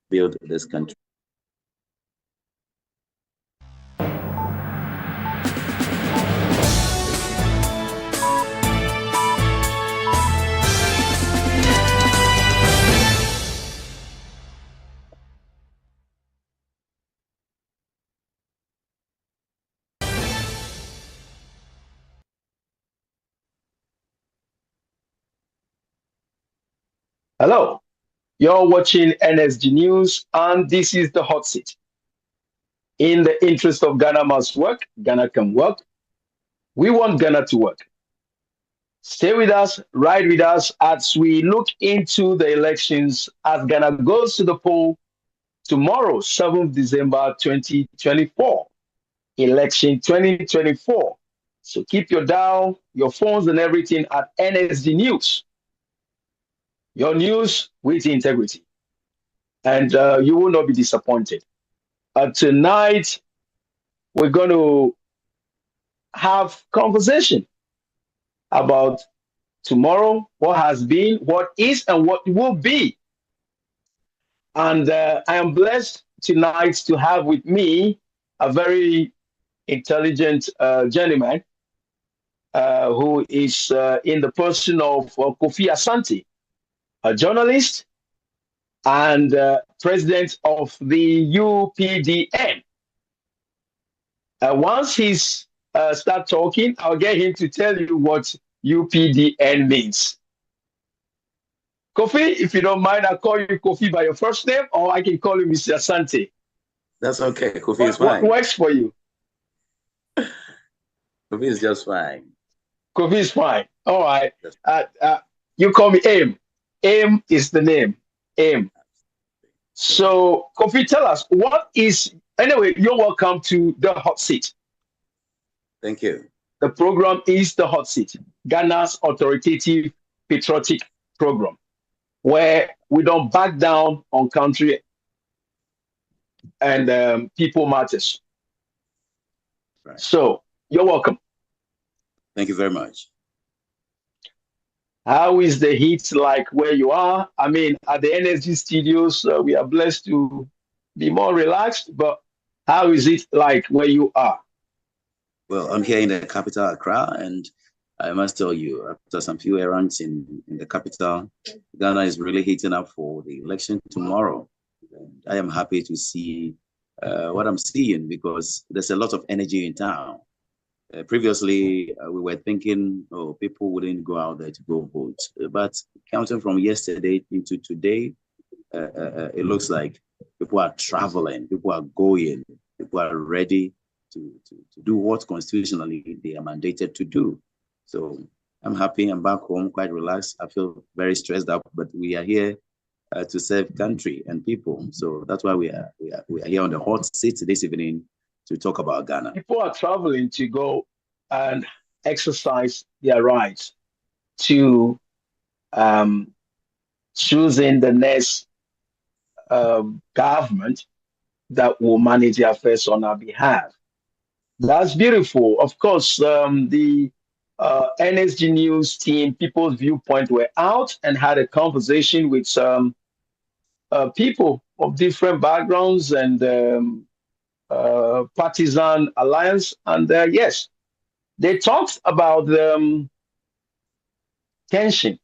build this country. Hello, you're watching NSG News, and this is the hot seat. In the interest of Ghana must work, Ghana can work. We want Ghana to work. Stay with us, ride with us as we look into the elections as Ghana goes to the poll tomorrow, 7th December 2024. Election 2024. So keep your dial, your phones, and everything at NSG News. Your news with integrity. And you will not be disappointed. Tonight, we're going to have conversation about tomorrow, what has been, what is, and what will be. And I am blessed tonight to have with me a very intelligent gentleman who is in the person of Kofi Asante, a journalist and president of the UPDN. Once he's start talking, I'll get him to tell you what UPDN means. Kofi, if you don't mind, I'll call you Kofi by your first name, or I can call you Mr. Asante. That's okay. Kofi is fine. What works for you? Kofi is just fine. Kofi is fine. All right. You call me Aim. Aim is the name. Aim. So, Kofi, tell us, what is... Anyway, you're welcome to the hot seat. Thank you. The program is the hot seat, Ghana's authoritative patriotic program, where we don't back down on country and people matters. Right. So, you're welcome. Thank you very much. How is the heat like where you are? I mean, at the NSG studios, we are blessed to be more relaxed, but how is it like where you are? Well, I'm here in the capital, Accra, and I must tell you, after some few errands in the capital, Ghana is really heating up for the election tomorrow. And I am happy to see what I'm seeing because there's a lot of energy in town. Previously, we were thinking, oh, people wouldn't go out there to go vote. But counting from yesterday into today, it looks like people are traveling, people are going, people are ready to do what constitutionally they are mandated to do. So I'm happy. I'm back home, quite relaxed. I feel very stressed up, but we are here to serve country and people. So that's why we are here on the hot seat this evening to talk about Ghana. People are traveling to go and exercise their rights to choosing the next government that will manage the affairs on our behalf. That's beautiful. Of course, the NSG News team, People's Viewpoint, were out and had a conversation with some people of different backgrounds and partisan alliance. And yes, they talked about tension.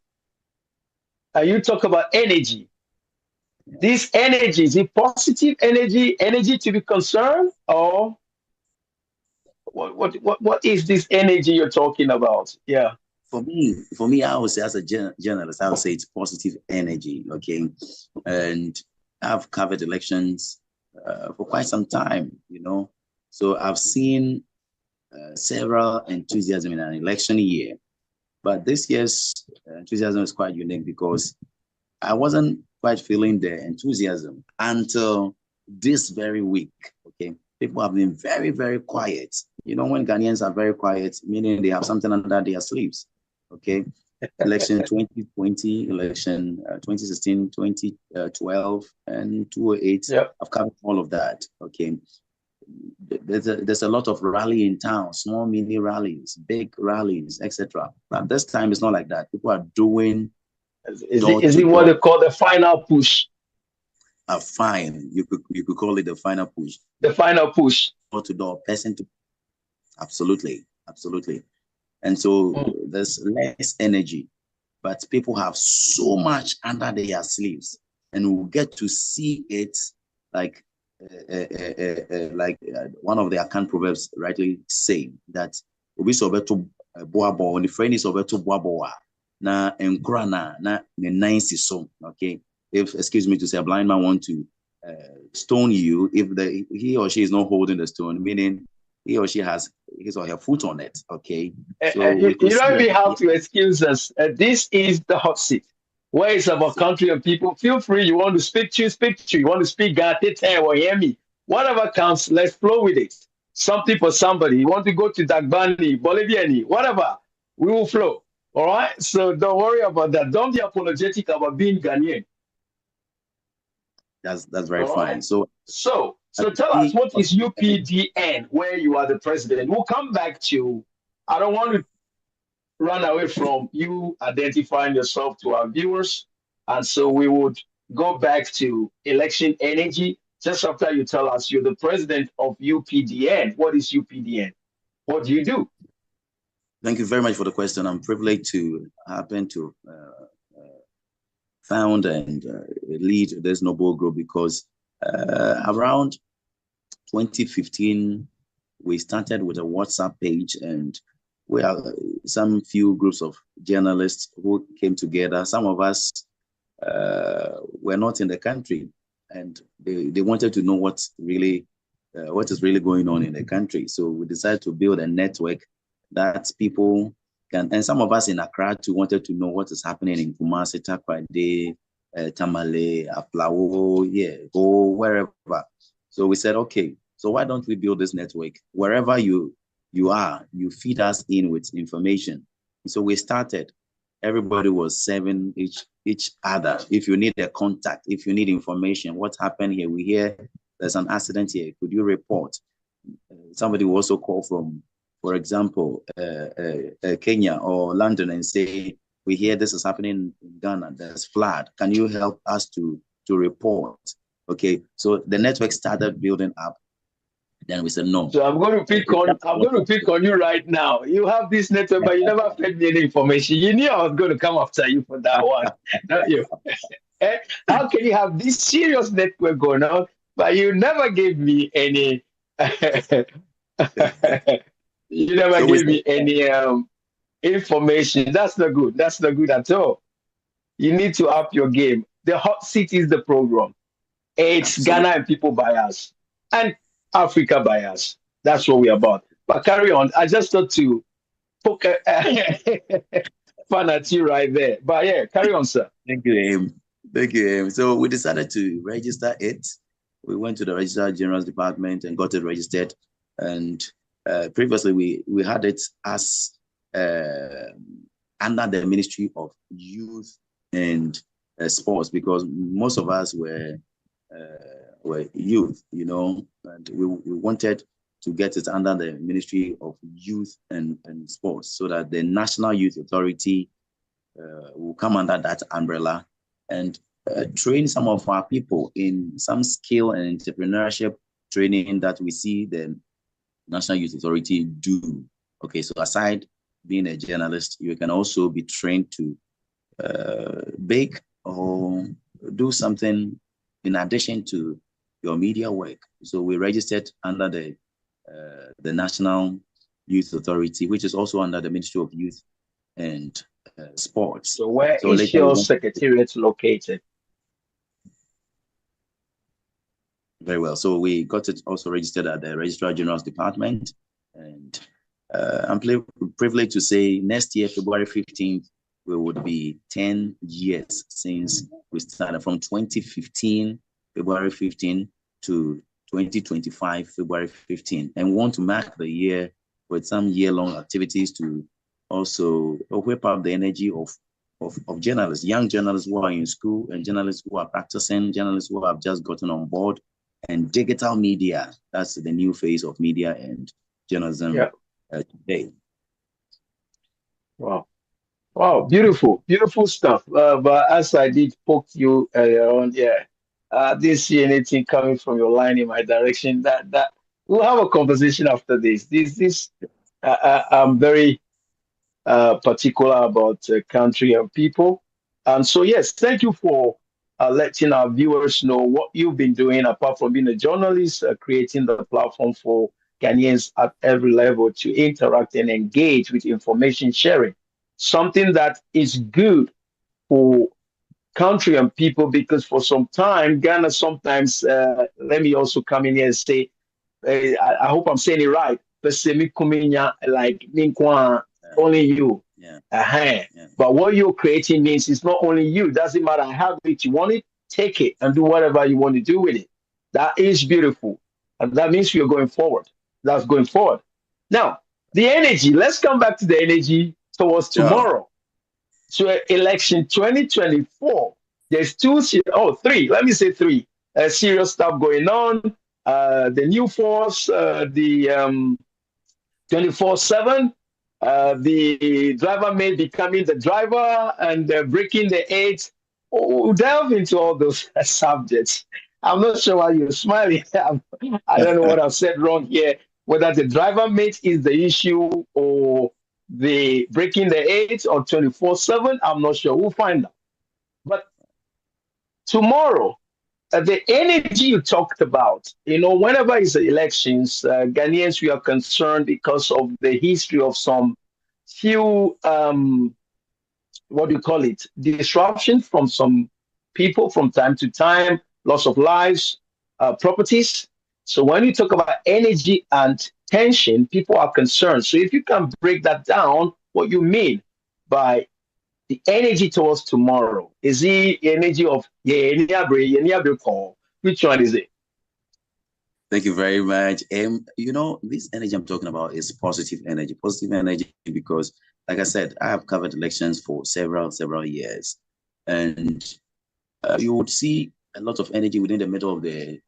You talk about energy. This energy, is it positive energy, energy to be concerned, or what is this energy you're talking about? Yeah. For me, I would say as a journalist, I would say it's positive energy. Okay, and I've covered elections for quite some time, you know. So I've seen several enthusiasm in an election year, but this year's enthusiasm is quite unique because I wasn't quite feeling the enthusiasm until this very week. Okay, people have been very, very quiet. You know, when Ghanaians are very quiet, meaning they have something under their sleeves. Okay, election 2020, election 2016, 2012, and 2008. Yep. I've covered all of that. Okay, there's a lot of rally in town, small mini rallies, big rallies, etc. But this time it's not like that. People are doing. Is it what they call the final push? a fine. You could call it the final push. The final push. Door to door, person to. Absolutely, absolutely. And so there's less energy, but people have so much under their sleeves, and we'll get to see it like one of the account proverbs rightly say that obi sobeto boabo on the friend is sobeto boabo na enkura na ne ninety so. Okay, if excuse me to say a blind man want to stone you, if he or she is not holding the stone, meaning he or she has his or her foot on it. Okay, so you don't even have to excuse us. This is the hot seat, where it's about country and people. Feel free. You want to speak to, speak to. You want to speak, or hear me. Whatever counts, let's flow with it. Something for somebody. You want to go to Dagbani, Boliviani, whatever, we will flow. All right. So don't worry about that. Don't be apologetic about being Ghanaian. That's very fine. So tell us, what is UPDN, where you are the president? We'll come back to. I don't want to run away from you identifying yourself to our viewers, and so we would go back to election energy just after you tell us you're the president of UPDN. What is UPDN? What do you do? Thank you very much for the question. I'm privileged to happen to found and lead this noble group because around 2015, we started with a WhatsApp page, and we have some few groups of journalists who came together. Some of us were not in the country, and they wanted to know what is really going on in the country. So we decided to build a network that people can, and some of us in Accra too wanted to know what is happening in Kumasi, Takoradi, Tamale, Aflao, go wherever. So we said, okay, so why don't we build this network? Wherever you are, you feed us in with information. So we started. Everybody was serving each other. If you need a contact, if you need information, what happened here? We hear there's an accident here. Could you report? Somebody will also call from, for example, Kenya or London and say, we hear this is happening in Ghana, there's flood. Can you help us to report? Okay, so the network started building up. Then we said no. So I'm going to pick on you right now. You have this network, but you never fed me any information. You knew I was going to come after you for that one. Not you. How can you have this serious network going on, but you never gave me any you never gave me any information. That's not good. That's not good at all. You need to up your game. The hot seat is the program. It's Ghana and people bias and Africa bias. That's what we're about. But carry on. I just thought to poke fun at you right there. But yeah, carry on, sir. Thank you, Aim. Thank you, Aim. So we decided to register it. We went to the Registrar General's Department and got it registered. And previously, we had it as under the Ministry of Youth and Sports, because most of us were youth, and we wanted to get it under the Ministry of Youth and Sports, so that the National Youth Authority will come under that umbrella and train some of our people in some skill and entrepreneurship training that we see the National Youth Authority do. Okay, so aside being a journalist, you can also be trained to bake or do something in addition to your media work. So we registered under the National Youth Authority, which is also under the Ministry of Youth and Sports. So where is your secretariat located? Very well. So we got it also registered at the Registrar General's Department. And I'm privileged to say next year, February 15th, we would be 10 years since we started, from 2015, February 15 to 2025, February 15. And we want to mark the year with some year-long activities to also whip up the energy of journalists, young journalists who are in school and journalists who are practicing, journalists who have just gotten on board, and digital media. That's the new phase of media and journalism today. Wow. Wow, beautiful, beautiful stuff. But as I did poke you earlier on, Didn't see anything coming from your line in my direction. That we'll have a conversation after this. I'm very particular about country and people. And so, yes, thank you for letting our viewers know what you've been doing apart from being a journalist, creating the platform for Ghanaians at every level to interact and engage with information sharing. Something that is good for country and people because for some time, Ghana sometimes, let me also come in here and say, I hope I'm saying it right. Pesemi Kuminya, like Minkwa, only you. Yeah. Uh-huh. Yeah. But what you're creating means it's not only you. Doesn't matter how it you want it, take it and do whatever you want to do with it. That is beautiful. And that means you're going forward. That's going forward. Now, the energy, let's come back to the energy towards Sure. tomorrow. So election 2024, there's three, let me say three, serious stuff going on. The new force, the 24/7, the driver may becoming the driver and breaking the eight. We'll delve into all those subjects. I'm not sure why you're smiling. I don't know what I've said wrong here. Whether the driver mate is the issue or the breaking the eight or 24/7, I'm not sure. We'll find out. But tomorrow, the energy you talked about, whenever it's elections, Ghanaians, we are concerned because of the history of some few, what do you call it, disruption from some people from time to time, loss of lives, properties. So when you talk about energy and tension, people are concerned. So if you can break that down, what you mean by the energy towards tomorrow? Is the energy of which one is it? Thank you very much. This energy I'm talking about is positive energy. Positive energy because, like I said, I have covered elections for several years, and you would see a lot of energy within the middle of the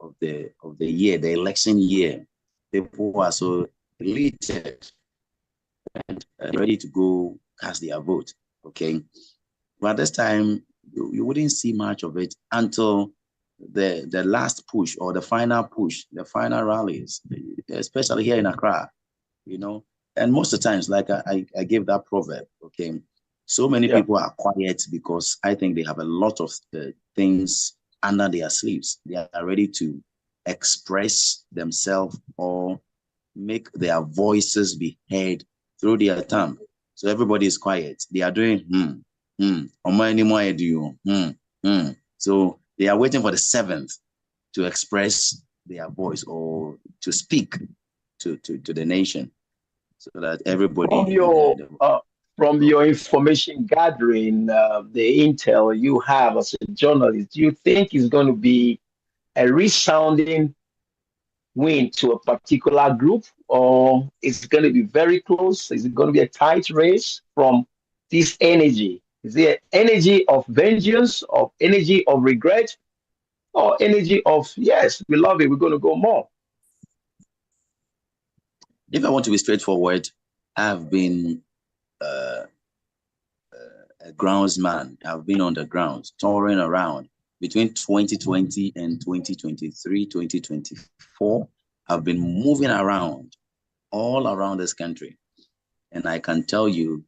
year, the election year. People are so elated and ready to go cast their vote. Okay, but this time you wouldn't see much of it until the last push or the final push, the final rallies, especially here in Accra, And most of the times, like I gave that proverb, okay, so many people are quiet because I think they have a lot of things under their sleeves. They are ready to express themselves or make their voices be heard through their tongue. So everybody is quiet. They are doing So they are waiting for the seventh to express their voice or to speak to the nation, so that everybody from your information gathering, the intel you have as a journalist, do you think is going to be a resounding win to a particular group, or is it going to be very close? Is it going to be a tight race from this energy? Is it energy of vengeance, of energy of regret, or energy of, yes, we love it, we're going to go more? If I want to be straightforward, I've been a groundsman. I've been on the grounds, touring around between 2020 and 2023, 2024. I've been moving around all around this country. And I can tell you,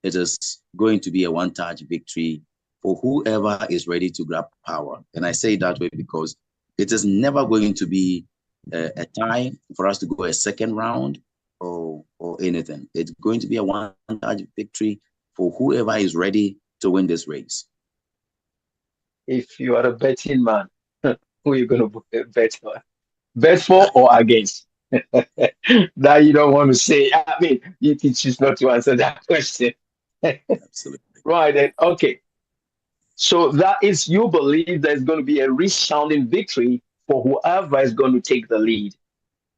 it is going to be a one-touch victory for whoever is ready to grab power. And I say it that way because it is never going to be a tie for us to go a second round or anything. It's going to be a one-touch victory for whoever is ready to win this race. If you are a betting man, who are you going to bet for? Bet for or against? That you don't want to say. I mean, you can choose not to answer that question. Absolutely. Right then. Okay. So that is, you believe there's going to be a resounding victory for whoever is going to take the lead.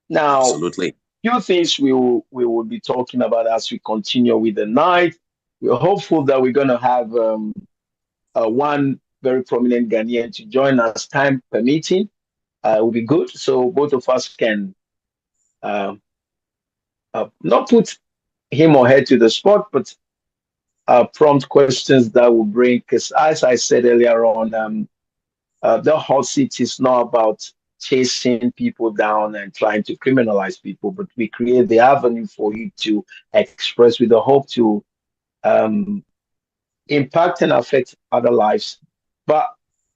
Now, absolutely. Few things we will be talking about as we continue with the night. We're hopeful that we're going to have one very prominent Ghanaian to join us, time permitting. It will be good. So both of us can not put him or her to the spot, but prompt questions that will bring, because as I said earlier on, The hot seat is not about chasing people down and trying to criminalize people, but we create the avenue for you to express with the hope to um, impact and affect other lives. But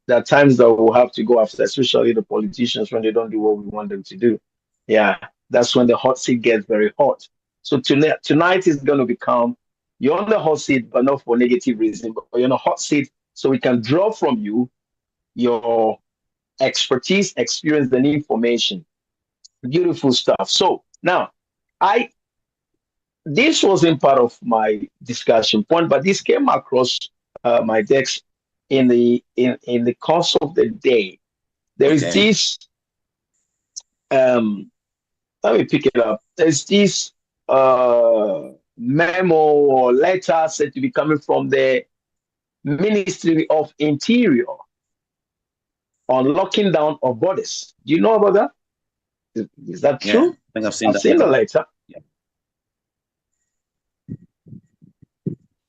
there are times that we'll have to go after, especially the politicians when they don't do what we want them to do. Yeah, that's when the hot seat gets very hot. So tonight is going to become you're on the hot seat, but not for negative reason, but you're on a hot seat so we can draw from you your expertise, experience, and information. Beautiful stuff. So now, I this wasn't part of my discussion point, but this came across my desk in the course of the day. There is Okay. this. Um, Let me pick it up. There's this memo or letter said to be coming from the Ministry of Interior on locking down of borders. Do you know about that? Is that Yeah, true? I think I've seen I've that seen the letter. letter. Yeah.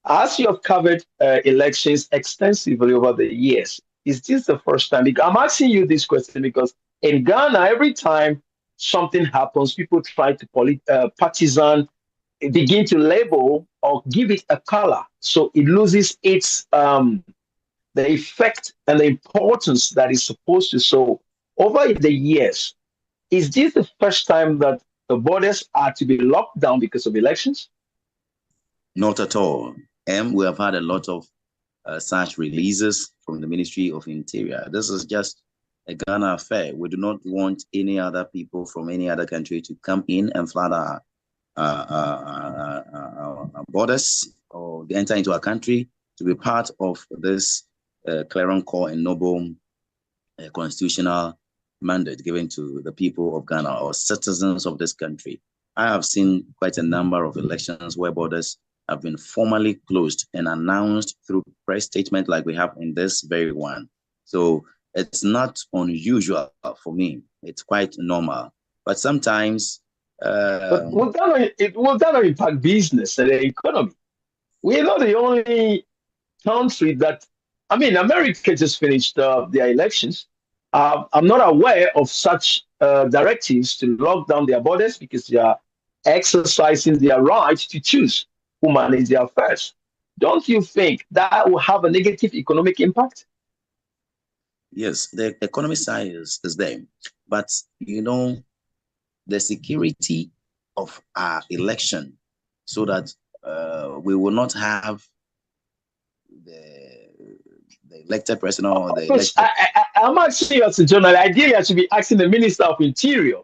As you have covered elections extensively over the years, is this the first time? I'm asking you this question because in Ghana, every time something happens, people try to partisan begin to label or give it a color, so it loses its the effect and the importance that it's supposed to. So over the years, is this the first time that the borders are to be locked down because of elections? Not at all. We have had a lot of such releases from the Ministry of Interior. This is just a Ghana affair. We do not want any other people from any other country to come in and flood our borders or enter into our country to be part of this clarion call and noble constitutional mandate given to the people of Ghana or citizens of this country. I have seen quite a number of elections where borders have been formally closed and announced through press statement like we have in this very one. So it's not unusual for me. It's quite normal. But sometimes But will that not impact business and the economy? We're not the only country that, I mean, America just finished their elections. I'm not aware of such directives to lock down their borders because they are exercising their right to choose who manage their affairs. Don't you think that will have a negative economic impact? yes, the economic side is there. But the security of our election so that we will not have the elected president or the Because elected. I'm asking you as a journalist, ideally, I should be asking the Minister of Interior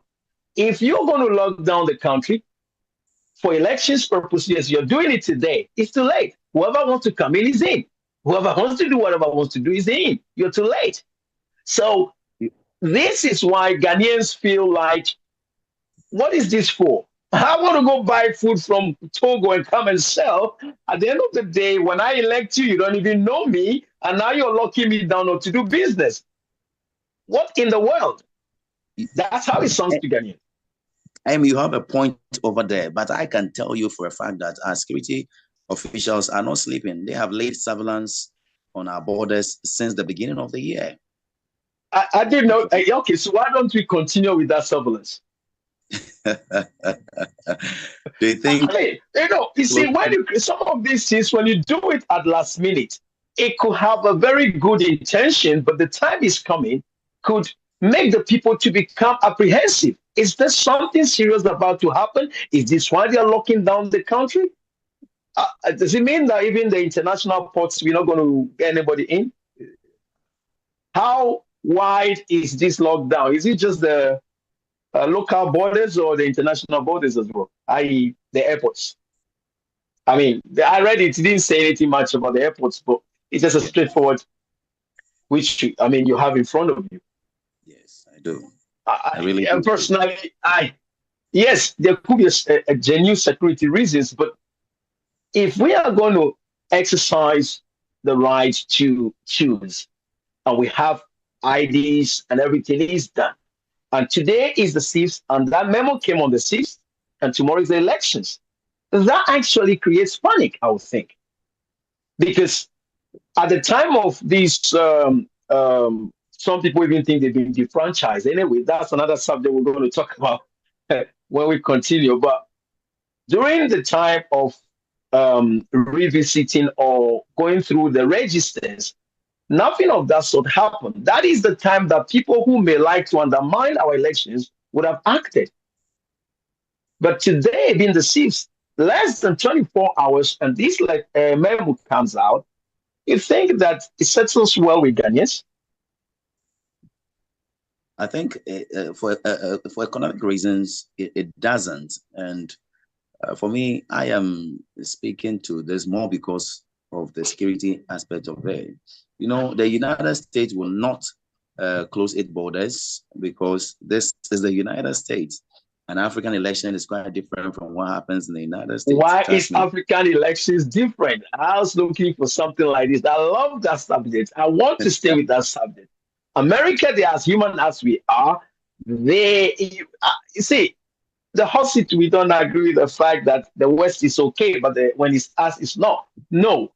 if you're going to lock down the country for elections purposes, you're doing it today. It's too late. Whoever wants to come in is in. Whoever wants to do whatever wants to do is in. You're too late. So this is why Ghanaians feel like, what is this for? I want to go buy food from Togo and come and sell. At the end of the day, when I elect you, you don't even know me, and now you're locking me down not to do business. What in the world? That's how it sounds to Ghanaians. You have a point over there, but I can tell you for a fact that our security officials are not sleeping. They have laid surveillance on our borders since the beginning of the year. I didn't know. Okay, so why don't we continue with that surveillance? They think, you see, some of these things, when you do it at last minute, it could have a very good intention, but the time is coming, could make the people to become apprehensive. Is there something serious about to happen? Is this why they're locking down the country? Does it mean that even the international ports, we're not going to get anybody in? How wide is this lockdown? Is it just the local borders or the international borders as well, i.e., the airports? I mean, I read it didn't say anything much about the airports, but it's just a straightforward, which I mean, you have in front of you. yes, I do. I really And do. personally, yes, there could be a genuine security reasons, but if we are going to exercise the right to choose, and we have IDs and everything is done, and today is the 6th, and that memo came on the 6th, and tomorrow is the elections. That actually creates panic, I would think. Because at the time of these Some people even think they've been defranchised. Anyway, that's another subject we're going to talk about when we continue. But during the time of revisiting or going through the registers, nothing of that sort happened. That is the time that people who may like to undermine our elections would have acted. But today, being the 6th, less than 24 hours, and this memo comes out, you think that it settles well with Ghanaians? I think for economic reasons, it doesn't. And for me, I am speaking to this more because of the security aspect of it. You know, the United States will not close its borders because this is the United States. An African election is quite different from what happens in the United States. Why is African elections different? I was looking for something like this. I love that subject. I want to stay with that subject. America, they are as human as we are. You see, the hot seat, we don't agree with the fact that the West is okay, but when it's us, it's not. No.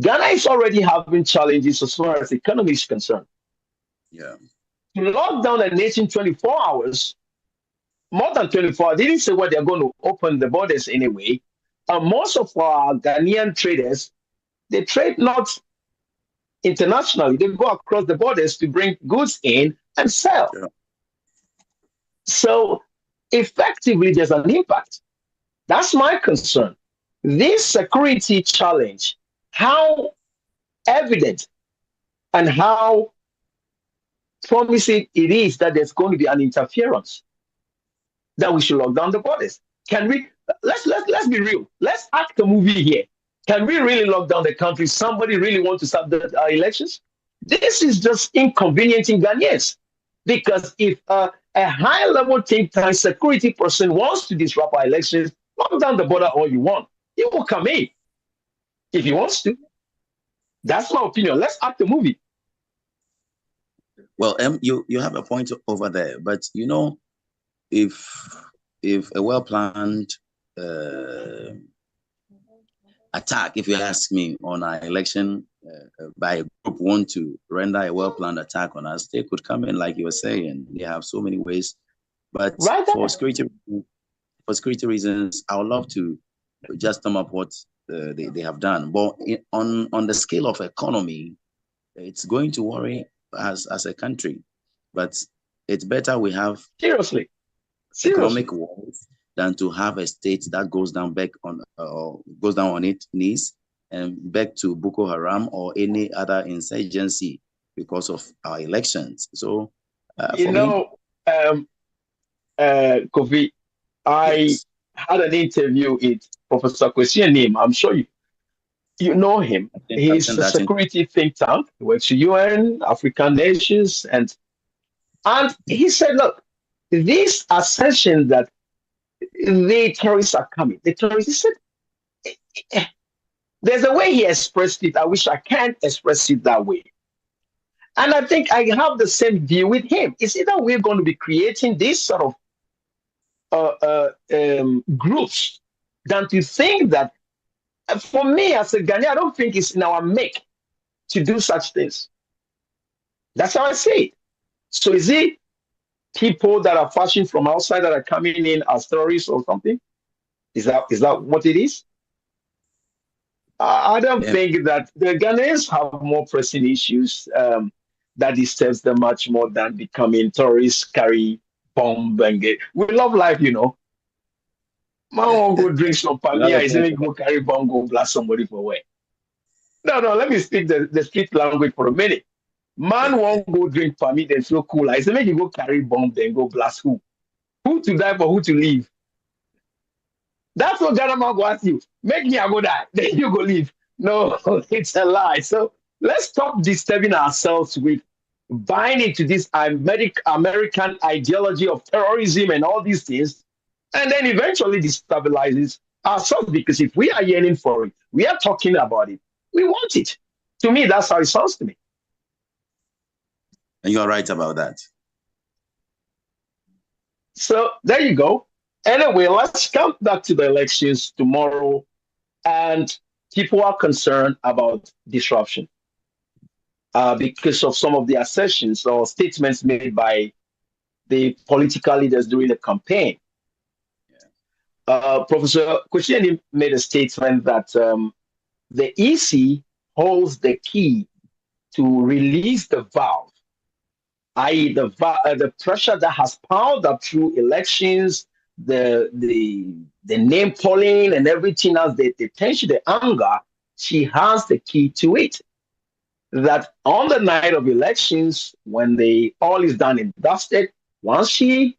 Ghana is already having challenges as far as the economy is concerned. Yeah. To lock down a nation 24 hours, more than 24, I didn't say what they're going to open the borders anyway. Most of our Ghanaian traders, they trade not internationally. They go across the borders to bring goods in and sell. Yeah. So effectively, there's an impact. That's my concern. This security challenge, how evident and how promising it is that there's going to be an interference, that we should lock down the borders. Can we, let's be real. Let's act a movie here. Can we really lock down the country? Somebody really want to stop the elections? This is just inconveniencing Ghanaians. Because if a high-level think tank security person wants to disrupt our elections, lock down the border all you want. He will come in if he wants to. That's my opinion. Let's act the movie. Well, you have a point over there, but you know, if a well-planned attack, if you ask me, on our election by a group want to render a well-planned attack on us, they could come in, like you were saying. They have so many ways, but for security reasons, I would love to just sum up what they have done. But on the scale of economy, it's going to worry us as a country. But it's better we have seriously economic wars than to have a state that goes down on its knees and back to Boko Haram or any other insurgency because of our elections. So, Kofi, I had an interview with Professor Kwesi Anim. I'm sure you know him. He's a security think tank. He works for UN, African nations, and he said, look, this assertion that the terrorists are coming, he said, there's a way he expressed it. I wish I can't express it that way. And I think I have the same view with him. It's either we're going to be creating this sort of groups than to think that, for me as a Ghanaian, I don't think it's in our make to do such things. That's how I see it. So is it people that are fashioned from outside that are coming in as terrorists or something? Is that what it is? I don't think that the Ghanaians have more pressing issues that disturbs them much more than becoming terrorists, carry bomb and get. We love life, you know. Man won't go drink some pamia, is even go carry bomb, go blast somebody for where. No, let me speak the street language for a minute. Man won't go drink pamia, then feel cool. I say make you go carry bomb, then go blast who? Who to die for who to live? That's what Ghana man go ask you. Make me I go die, then you go leave. No, it's a lie. So let's stop disturbing ourselves with buying into this American ideology of terrorism and all these things, and then eventually destabilizes ourselves, because if we are yearning for it, we are talking about it, we want it. To me, that's how it sounds to me. And you're right about that. So there you go. Anyway, let's come back to the elections tomorrow. And people are concerned about disruption. because of some of the assertions or statements made by the political leaders during the campaign. Professor Koscielny made a statement that the EC holds the key to release the valve, i.e., the pressure that has piled up through elections, the name calling and everything else, the tension, the anger. She has the key to it. That on the night of elections, when all is done and dusted, once she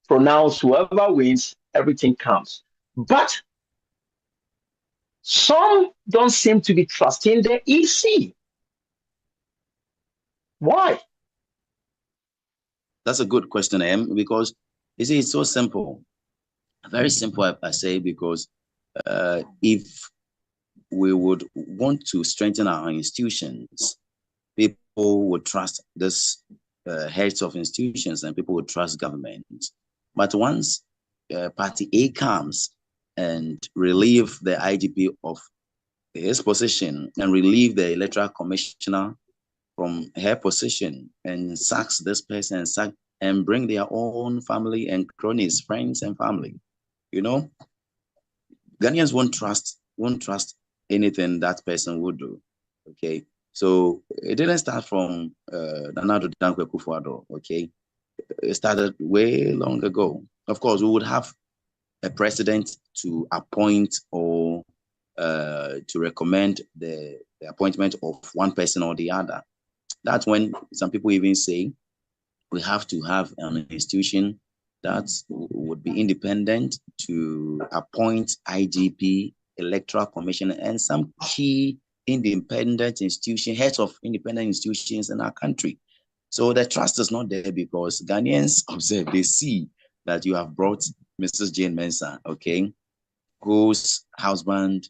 pronounced whoever wins, everything comes. But some don't seem to be trusting the EC. Why? That's a good question, Em, because you see, it's so simple. Very simple, I say, because if we would want to strengthen our institutions, people would trust this heads of institutions and people would trust government. But once Party A comes and relieve the IGP of his position and relieve the electoral commissioner from her position and sacks this person and bring their own family and cronies, friends and family, Ghanaians won't trust anything that person would do. Okay, so it didn't start from Nana Addo Dankwa Akufo-Addo. Okay, it started way long ago. Of course, we would have a president to appoint or to recommend the appointment of one person or the other. That's when some people even say we have to have an institution that would be independent to appoint IGP, electoral commission, and some key independent institution, heads of independent institutions in our country. So the trust is not there because Ghanaians observe, they see that you have brought Mrs. Jane Mensah, okay, whose husband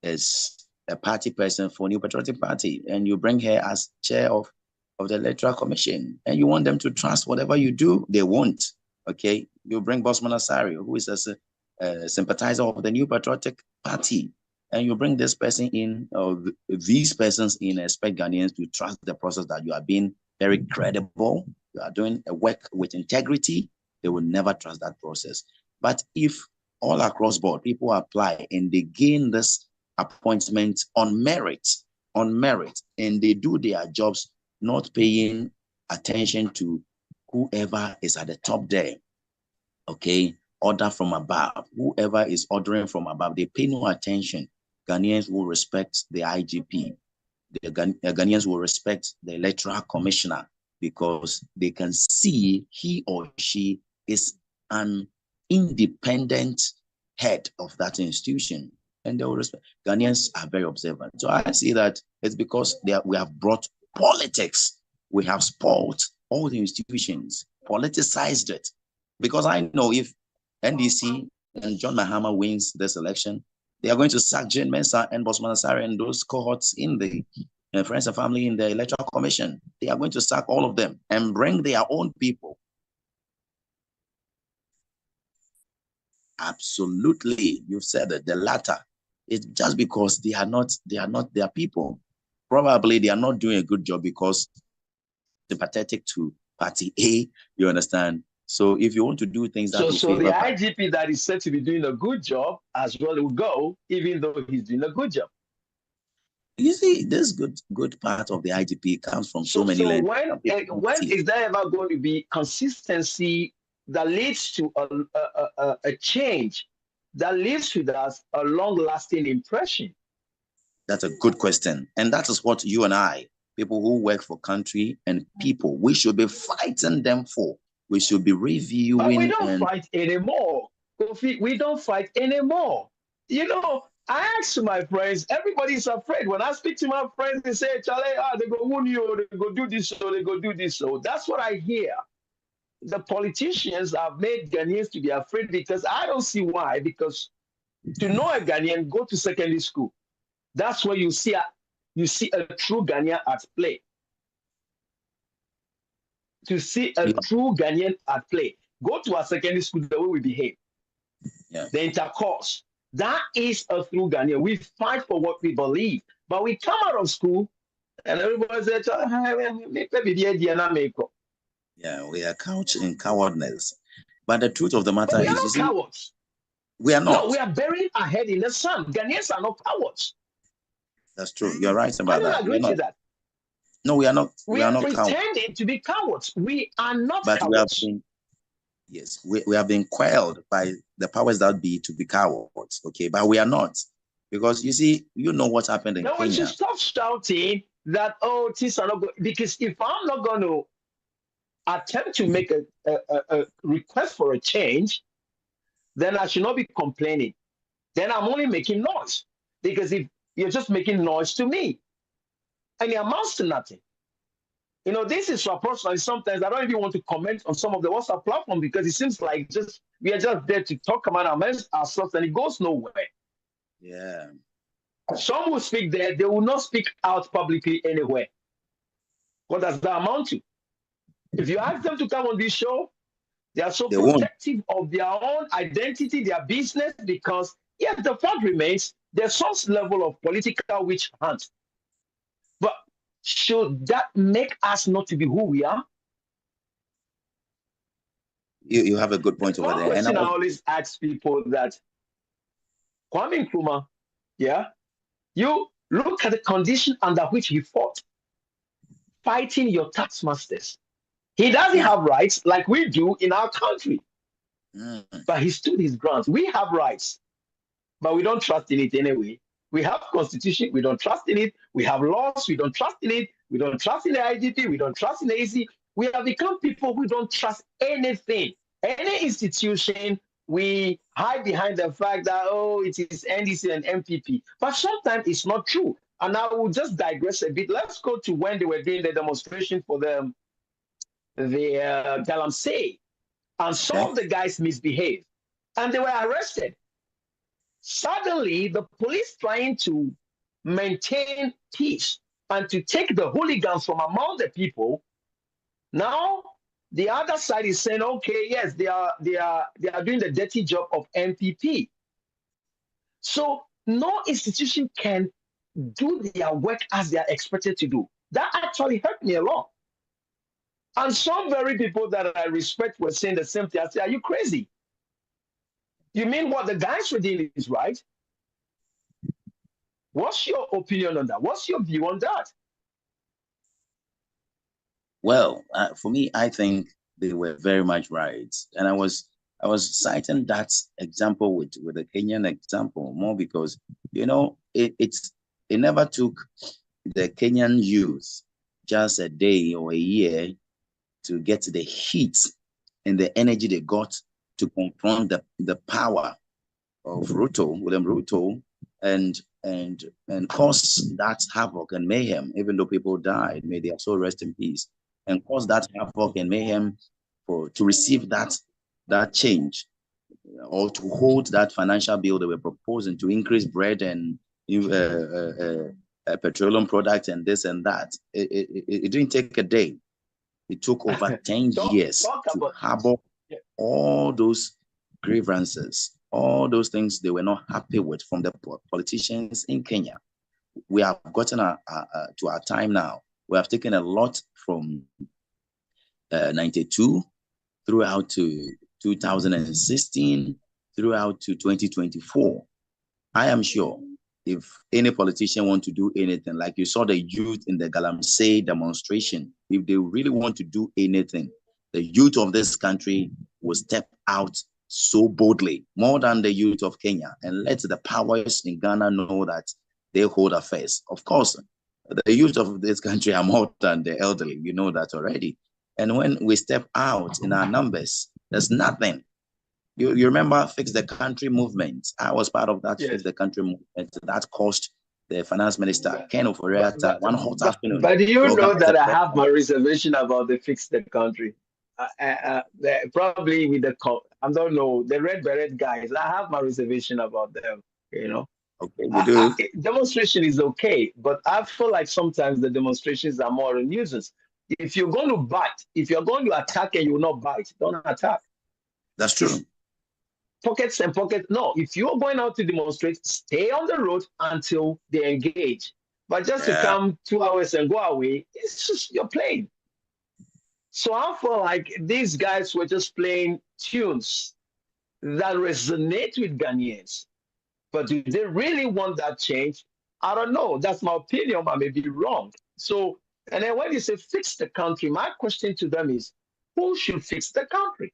is a party person for New Patriotic Party, and you bring her as chair of the Electoral Commission, and you want them to trust whatever you do, they won't. Okay, you bring Bosman Asari, who is a sympathizer of the New Patriotic Party, and you bring this person in, or these persons in, expect Ghanaians to trust the process, that you are being very credible, you are doing a work with integrity. They will never trust that process. But if all across board people apply and they gain this appointment on merit, and they do their jobs, not paying attention to whoever is at the top there, okay, order from above, whoever is ordering from above, they pay no attention. Ghanaians will respect the IGP. The Ghanaians will respect the electoral commissioner because they can see he or she is an independent head of that institution, and they will respect. Ghanaians are very observant. So I see that it's because we have brought politics. We have spoiled all the institutions, politicized it. Because I know if NDC and John Mahama wins this election, they are going to sack Jane Mensah and Bosman Asare and those cohorts in the Friends and Family in the Electoral Commission. They are going to sack all of them and bring their own people. Absolutely, you've said it. The latter. It's just because they are not their people. Probably they are not doing a good job because they're sympathetic to Party A. You understand? So if you want to do things that so the IGP that is said to be doing a good job as well will go, even though he's doing a good job. You see, this good part of the IGP comes from so many. So when is there ever going to be consistency that leads to a change, that leads to that a long-lasting impression? That's a good question, and that is what you and I, people who work for country and people, we should be fighting them for. We should be reviewing. But we don't fight anymore, Kofi. We don't fight anymore. You know, I ask my friends, everybody's afraid. When I speak to my friends, they say, Charlie, they go wound you, they go do this, so they go do this. So that's what I hear. The politicians have made Ghanaians to be afraid because I don't see why. Because to know a Ghanaian, go to secondary school. That's where you see a true Ghanaian at play. To see a true Ghanaian at play. Go to our secondary school, the way we behave. Yeah. The intercourse. That is a true Ghanaian. We fight for what we believe. But we come out of school And everybody said, Yeah, we are couched in cowardness. But the truth of the matter we are is, you not see, cowards. we are No, not. we are burying our head in the sand. Ghanaians are not cowards. That's true. You're right I about don't that. agree to that. No, we are not. We We are are not cowards. pretending to be cowards. We are not But we have cowards. been, yes, we have been quelled by the powers that be to be cowards. Okay, but we are not, because you see, you know what happened in Then we should Kenya. stop shouting that, oh, things are not good. Because if I'm not going to attempt to make a request for a change, then I should not be complaining. Then I'm only making noise. Because if you're just making noise to me and it amounts to nothing. You know, this is so personal. Sometimes I don't even want to comment on some of the WhatsApp platform because it seems like just we are just there to talk about ourselves and it goes nowhere. Yeah. Some will speak there, they will not speak out publicly anywhere. What does that amount to? If you ask them to come on this show, they are so They won't. protective of their own identity, their business, because yes, the fact remains there's some level of political witch hunt. But should that make us not to be who we are? You have a good point over there. And I always ask people that Kwame Nkrumah, yeah, you look at the condition under which he fought, fighting your tax masters. He doesn't have rights like we do in our country, but he stood his ground. We have rights, but we don't trust in it anyway. We have constitution, we don't trust in it. We have laws, we don't trust in it. We don't trust in the IGP, we don't trust in the AC. We have become people who don't trust anything. Any institution, we hide behind the fact that, oh, it is NDC and MPP. But sometimes it's not true. And I will just digress a bit. Let's go to when they were doing the demonstration for the Galamsey. And some of the guys misbehaved. And they were arrested. Suddenly, the police trying to maintain peace and to take the hooligans from among the people. Now, the other side is saying, okay, yes, they are doing the dirty job of MPP. So no institution can do their work as they are expected to do. That actually hurt me a lot. And some very people that I respect were saying the same thing. I said, are you crazy? You mean what the guys were doing is right? What's your opinion on that? What's your view on that? Well, for me, I think they were very much right, and I was citing that example with the Kenyan example more because it never took the Kenyan youth just a day or a year to get the heat and the energy they got to confront the power of William Ruto, and cause that havoc and mayhem, even though people died, may their soul rest in peace, and cause that havoc and mayhem to receive that change, or to hold that financial bill they were proposing to increase bread and petroleum products and this and that. It didn't take a day. It took over 10 years to harbor all those grievances, all those things they were not happy with from the politicians in Kenya. We have gotten to our time now. We have taken a lot from 92 throughout to 2016, throughout to 2024. I am sure if any politician want to do anything, like you saw the youth in the Galamsey demonstration, if they really want to do anything, the youth of this country will step out so boldly, more than the youth of Kenya, and let the powers in Ghana know that they hold affairs. Of course, the youth of this country are more than the elderly. You know that already. And when we step out in our numbers, there's nothing. You remember Fix the Country movement? I was part of that Fix the Country movement that cost the finance minister, Ken Ofori-Atta, one hot afternoon. But you know that I have my reservation about the Fix the Country. Probably with I don't know, the Red Beret guys, I have my reservation about them, Okay, you do. Demonstration is okay, but I feel like sometimes the demonstrations are more a nuisance. If you're going to bite, if you're going to attack and you will not bite, don't attack. That's true. Pockets and pockets. No, if you're going out to demonstrate, stay on the road until they engage. But just to come 2 hours and go away, it's just you're playing. So I feel like these guys were just playing tunes that resonate with Ghanaians. But do they really want that change? I don't know. That's my opinion. I may be wrong. So, and then when you say fix the country, my question to them is, who should fix the country?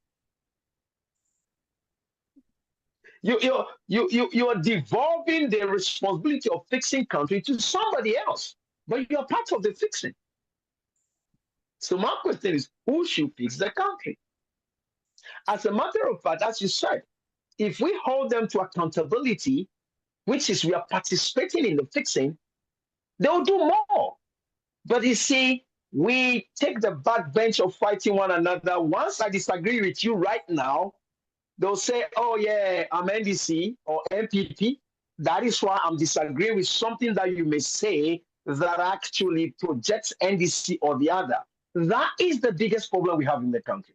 You're devolving the responsibility of fixing country to somebody else, but you're part of the fixing. So my question is, who should fix the country? As a matter of fact, as you said, if we hold them to accountability, which is we are participating in the fixing, they'll do more. But you see, we take the backbench of fighting one another. Once I disagree with you right now, they'll say, oh yeah, I'm NDC or MPP. That is why I'm disagreeing with something that you may say that actually projects NDC or the other. That is the biggest problem we have in the country.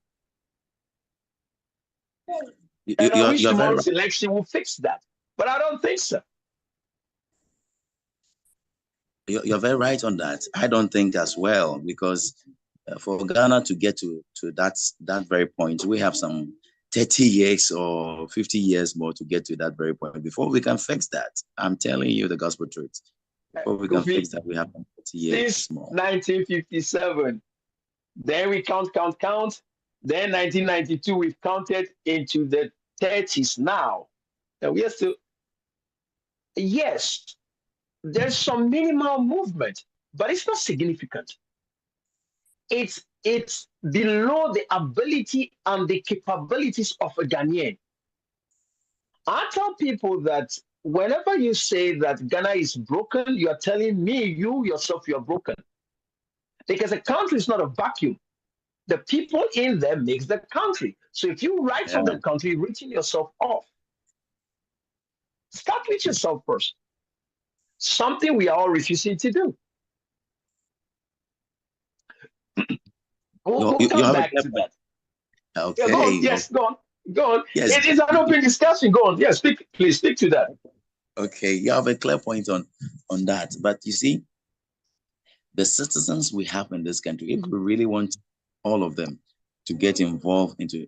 And I wish tomorrow's election will fix that. But I don't think so. You're very right on that. I don't think as well, because for Ghana to get to that very point, we have some 30 years or 50 years more to get to that very point before we can fix that. I'm telling you the gospel truth. Before we can fix that, we have 30 years since more. 1957, then we count. Then 1992, we've counted into the 30s now. And we are still, yes, there's some minimal movement, but it's not significant. It's below the ability and the capabilities of a Ghanaian. I tell people that whenever you say that Ghana is broken, you are telling me, you yourself, you're broken. Because a country is not a vacuum. The people in there makes the country. So if you write from the country, you're writing yourself off. Start with yourself first. Something we are all refusing to do. We'll come back to that. Okay. Yeah, go on. Yes, go on. Go on. Yes. It is an open discussion. Go on. Yes, please speak to that. Okay, you have a clear point on that. But you see, the citizens we have in this country, if we really want all of them to get involved into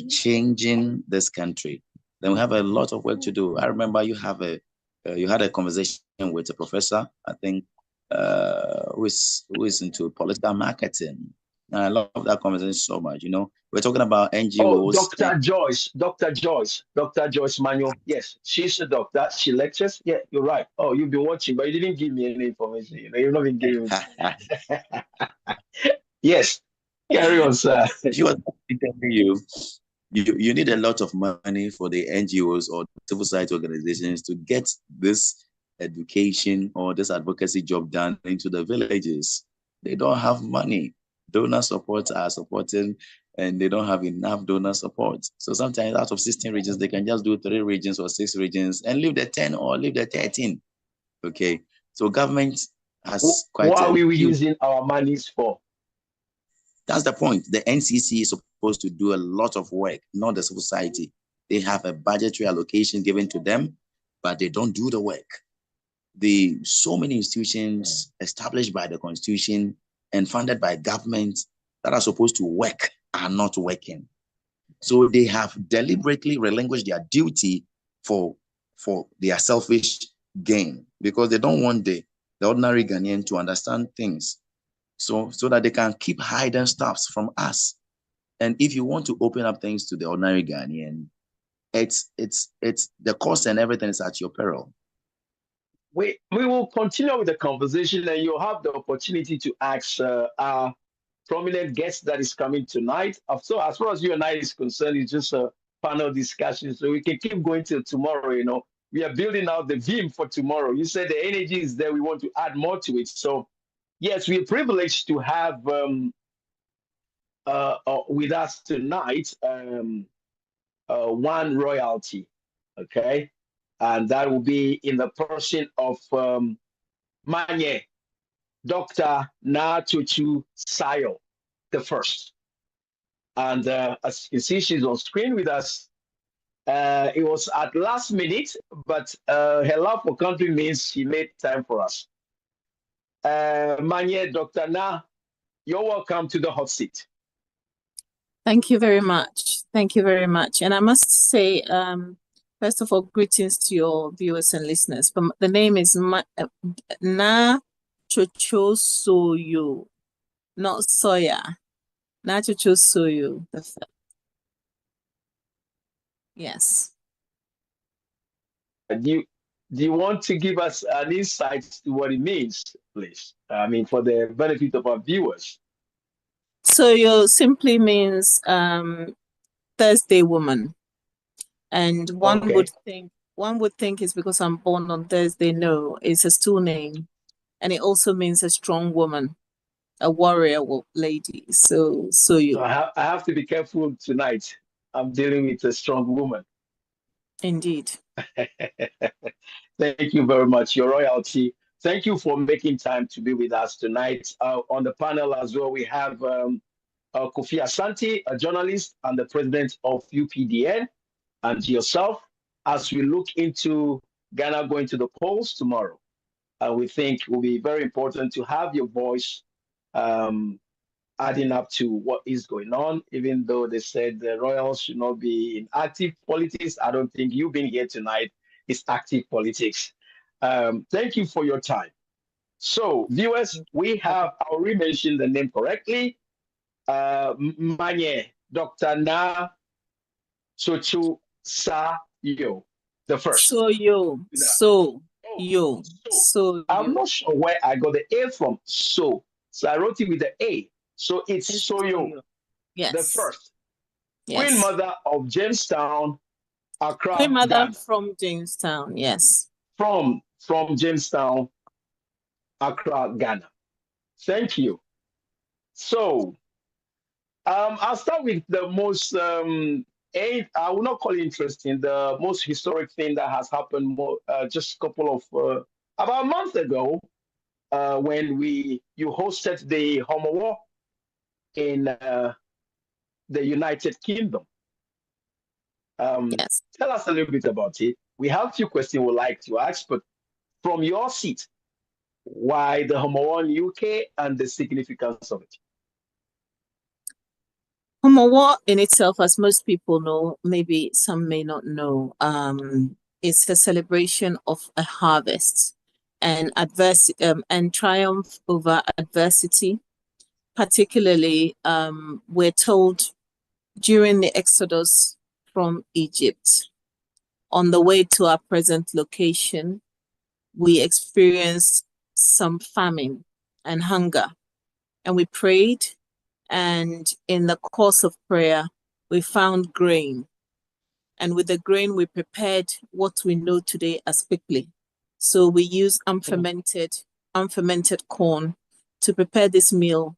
changing this country, then we have a lot of work to do. I remember you had a conversation with a professor, I think, who is into political marketing. And I love that conversation so much. You know, we're talking about NGOs. Oh, Dr. Joyce Manuel. Yes, she's a doctor. She lectures. Yeah, you're right. Oh, you've been watching, but you didn't give me any information. You know, you've not been giving me. Yes, carry on, sir. She was telling you need a lot of money for the NGOs or civil society organizations to get this education or this advocacy job done into the villages. They don't have money. Donor support are supporting, and they don't have enough donor support. So sometimes out of 16 regions, they can just do 3 regions or 6 regions and leave the 10 or leave the 13. Okay. So government has quite. What are we using our monies for? That's the point. The NCC is supposed to do a lot of work, not the civil society. They have a budgetary allocation given to them, but they don't do the work. So many institutions established by the Constitution and funded by government that are supposed to work are not working. So they have deliberately relinquished their duty for their selfish gain, because they don't want the ordinary Ghanaian to understand things, so that they can keep hiding stuff from us. And if you want to open up things to the ordinary Ghanaian, it's the cost and everything is at your peril. We will continue with the conversation, and you'll have the opportunity to ask our prominent guest that is coming tonight. So as far as you and I is concerned, it's just a panel discussion, so we can keep going till tomorrow. You know, we are building out the vim for tomorrow. You said the energy is there. We want to add more to it. So yes, we're privileged to have with us tonight one royalty. Okay. And that will be in the person of Manye, Dr. Natuchu Sayo, the first. And as you can see, she's on screen with us. It was at last minute, but her love for country means she made time for us. Manye, Dr. Na, you're welcome to the hot seat. Thank you very much. Thank you very much. And I must say, first of all, greetings to your viewers and listeners. But the name is Na Chocho Soyo, not Soya. Na Chocho Soyo. Yes. Do you want to give us an insight to what it means, please? I mean, for the benefit of our viewers. Soyo simply means Thursday woman. And one would think it's because I'm born on Thursday. No, it's a stool name. And it also means a strong woman, a warrior lady. So I have to be careful tonight. I'm dealing with a strong woman. Indeed. Thank you very much, Your Royalty. Thank you for making time to be with us tonight. On the panel as well, we have Kofi Asante, a journalist and the president of UPDN, and yourself, as we look into Ghana going to the polls tomorrow. We think it will be very important to have your voice adding up to what is going on, even though they said the royals should not be in active politics. I don't think you being here tonight is active politics. Thank you for your time. So, viewers, we have, I'll re-mention the name correctly, Manye, Dr. Na Chocho Soyo, the first. Soyo. I'm not sure where I got the A from. So I wrote it with the A. So it's Soyo. Yes. The first. Yes. Queen Mother of Jamestown, Accra, Queen Mother Ghana. from Jamestown, yes. From Jamestown, Accra, Ghana. Thank you. So I'll start with the most I will not call it interesting, the most historic thing that has happened just a couple of about a month ago, when you hosted the Homowo in the United Kingdom. Yes. Tell us a little bit about it. We have a few questions we'd like to ask, but from your seat, why the Homowo in UK and the significance of it? Homowo in itself, as most people know, maybe some may not know, it's a celebration of a harvest and and triumph over adversity. Particularly, we're told during the Exodus from Egypt, on the way to our present location, we experienced some famine and hunger, and we prayed. And in the course of prayer, we found grain. And with the grain, we prepared what we know today as kpikply. So we use unfermented corn to prepare this meal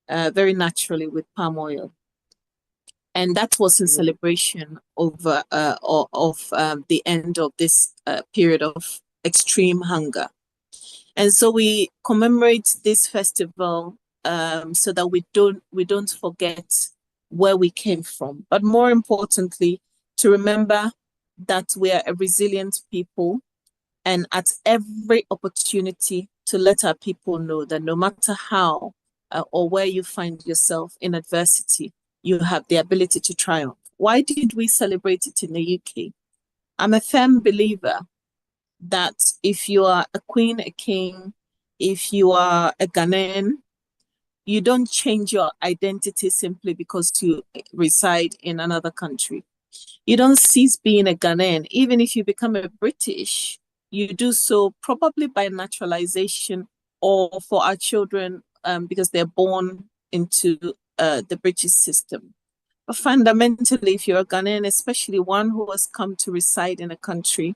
very naturally with palm oil. And that was in celebration of the end of this period of extreme hunger. And so we commemorate this festival so that we don't forget where we came from, but more importantly, to remember that we are a resilient people, and at every opportunity to let our people know that no matter how or where you find yourself in adversity, you have the ability to triumph. Why did we celebrate it in the UK? I'm a firm believer that if you are a queen, a king, if you are a Ghanaian, you don't change your identity simply because you reside in another country. You don't cease being a Ghanaian. Even if you become a British, you do so probably by naturalization or for our children because they're born into the British system. But fundamentally, if you're a Ghanaian, especially one who has come to reside in a country,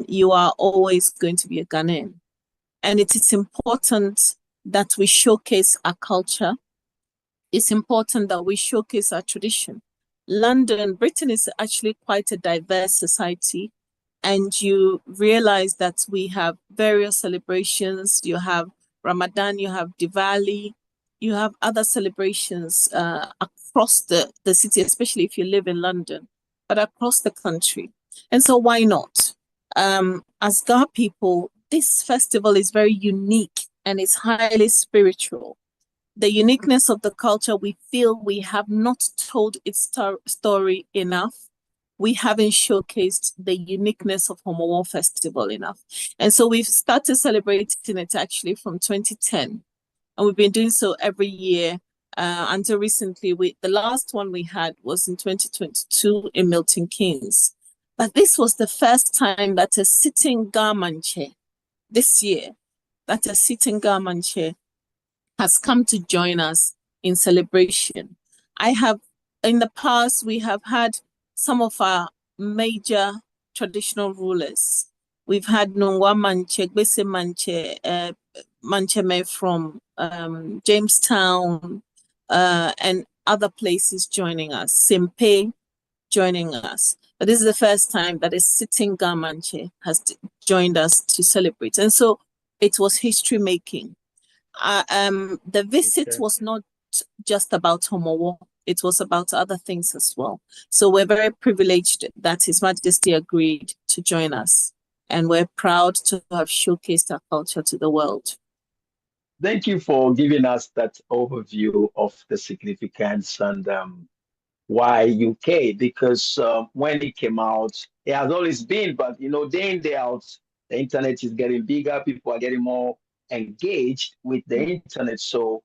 you are always going to be a Ghanaian. And it is important that we showcase our culture. It's important that we showcase our tradition. Britain is actually quite a diverse society, and you realize that we have various celebrations. You have Ramadan, you have Diwali, you have other celebrations across the city, especially if you live in London, but across the country. And so why not? As Ga people, this festival is very unique and it's highly spiritual. The uniqueness of the culture, we feel we have not told its story enough. We haven't showcased the uniqueness of Homowo Festival enough. And so we've started celebrating it actually from 2010. And we've been doing so every year until recently. The last one we had was in 2022 in Milton Keynes. But this was the first time that a sitting Gamanche this year, that a sitting Gamanche has come to join us in celebration. In the past, we have had some of our major traditional rulers. We've had Nungwa Manche, Gbese Manche, Mancheme from Jamestown, and other places joining us, Simpe joining us. But this is the first time that a sitting Gamanche has joined us to celebrate. And so it was history making. The visit was not just about Homowo, it was about other things as well. So we're very privileged that His Majesty agreed to join us, and we're proud to have showcased our culture to the world. Thank you for giving us that overview of the significance and why UK, because when it came out, it has always been, but day in, day out, the internet is getting bigger, people are getting more engaged with the internet. So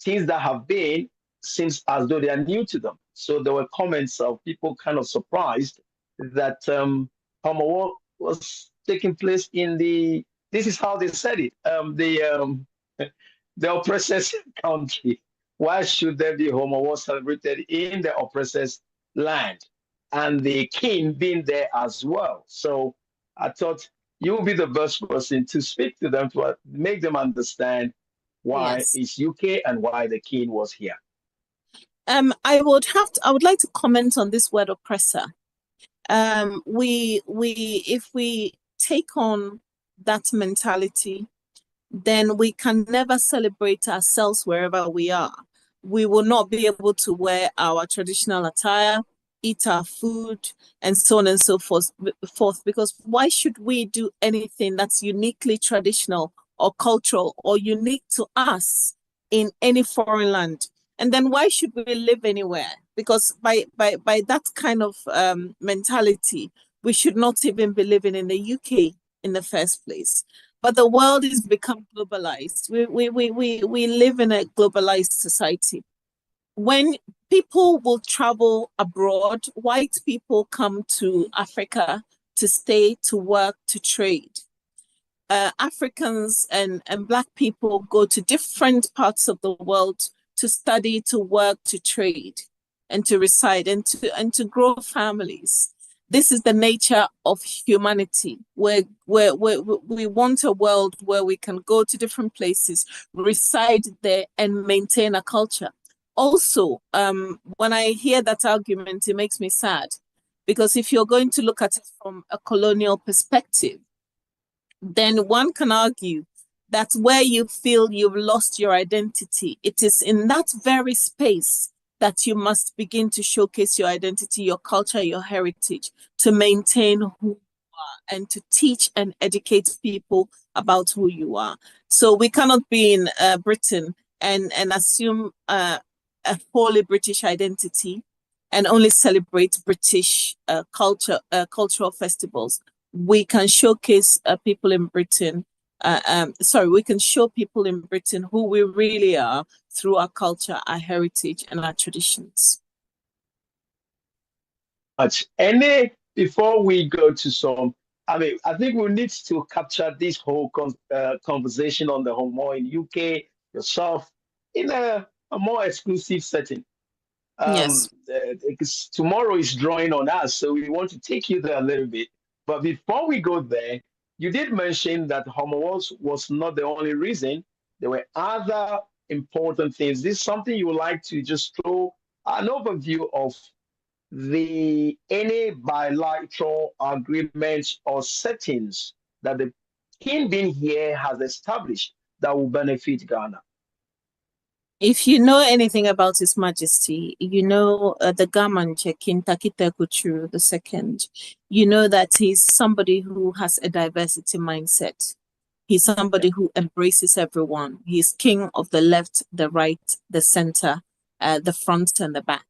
things that have been seems as though they are new to them. So there were comments of people kind of surprised that Homowo was taking place in this is how they said it, the oppressor's country. Why should there be Homowo celebrated in the oppressor's land? And the king being there as well. So I thought you would be the best person to speak to them, to make them understand why it's UK and why the king was here. I would like to comment on this word oppressor. If we take on that mentality, then we can never celebrate ourselves wherever we are. We will not be able to wear our traditional attire, eat our food, and so on and so forth, because why should we do anything that's uniquely traditional or cultural or unique to us in any foreign land? And then why should we live anywhere? Because by that kind of mentality, we should not even be living in the UK in the first place. But the world has become globalized. We live in a globalized society. When people will travel abroad, white people come to Africa to stay, to work, to trade. Africans and Black people go to different parts of the world to study, to work, to trade, and to reside, and to grow families. This is the nature of humanity, where we want a world where we can go to different places, reside there, and maintain a culture. Also, when I hear that argument, it makes me sad, because if you're going to look at it from a colonial perspective, then one can argue that where you feel you've lost your identity, it is in that very space that you must begin to showcase your identity, your culture, your heritage, to maintain who you are and to teach and educate people about who you are. So we cannot be in Britain and assume a wholly British identity and only celebrate British cultural festivals. We can showcase people in Britain. We can show people in Britain who we really are through our culture, our heritage, and our traditions. And before we go to some, I think we need to capture this whole conversation on the Homowo in UK, yourself, in a more exclusive setting. Yes. Because tomorrow is drawing on us, so we want to take you there a little bit. But before we go there, you did mention that Homowo was not the only reason. There were other important things. This is something you would like to just throw an overview of any bilateral agreements or settings that the king being here has established that will benefit Ghana. If you know anything about His Majesty, you know the Gamanche King Takite Kuchuru II. You know that he's somebody who has a diversity mindset. He's somebody who embraces everyone. He's king of the left, the right, the center, the front and the back.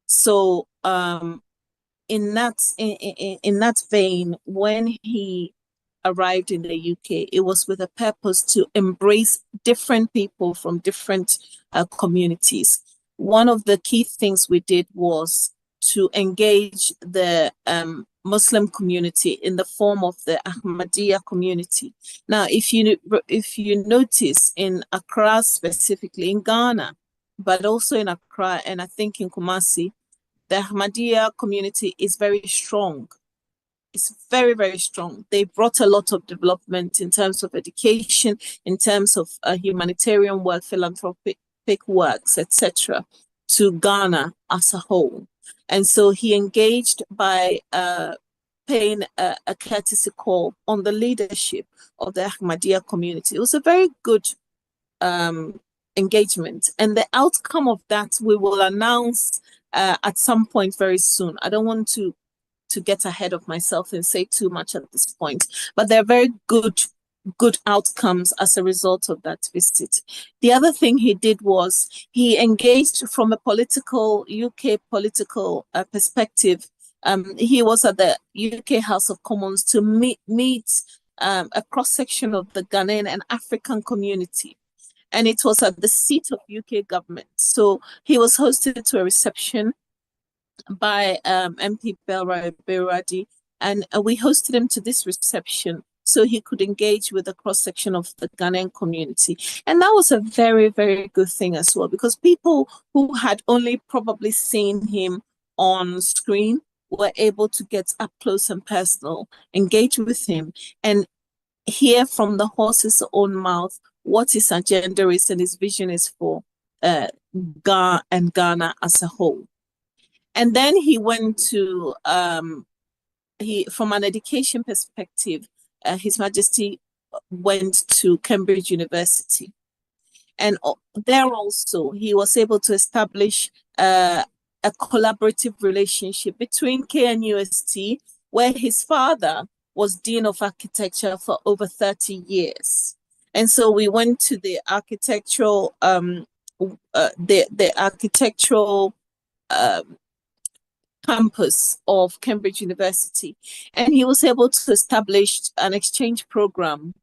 So in that vein, when he arrived in the UK, it was with a purpose to embrace different people from different communities. One of the key things we did was to engage the Muslim community in the form of the Ahmadiyya community. Now, if you notice in Accra specifically, in Ghana, but also in Accra and I think in Kumasi, the Ahmadiyya community is very strong. It's very, very strong. They brought a lot of development in terms of education, in terms of humanitarian work, philanthropic works, etc., to Ghana as a whole. And so he engaged by paying a courtesy call on the leadership of the Ahmadiyya community. It was a very good engagement. And the outcome of that we will announce at some point very soon. I don't want to get ahead of myself and say too much at this point, but there are very good outcomes as a result of that visit. The other thing he did was he engaged from a UK political perspective. He was at the UK House of Commons to meet a cross-section of the Ghanaian and African community. And it was at the seat of UK government. So he was hosted to a reception by MP Belra Beradi, and we hosted him to this reception so he could engage with a cross-section of the Ghanaian community. And that was a very, very good thing as well, because people who had only probably seen him on screen were able to get up close and personal, engage with him, and hear from the horse's own mouth what his agenda is and his vision is for Ghana and Ghana as a whole. And then he went to, from an education perspective, His Majesty went to Cambridge University. And there also, he was able to establish a collaborative relationship between KNUST, where his father was Dean of Architecture for over 30 years. And so we went to the architectural, campus of Cambridge University, and he was able to establish an exchange program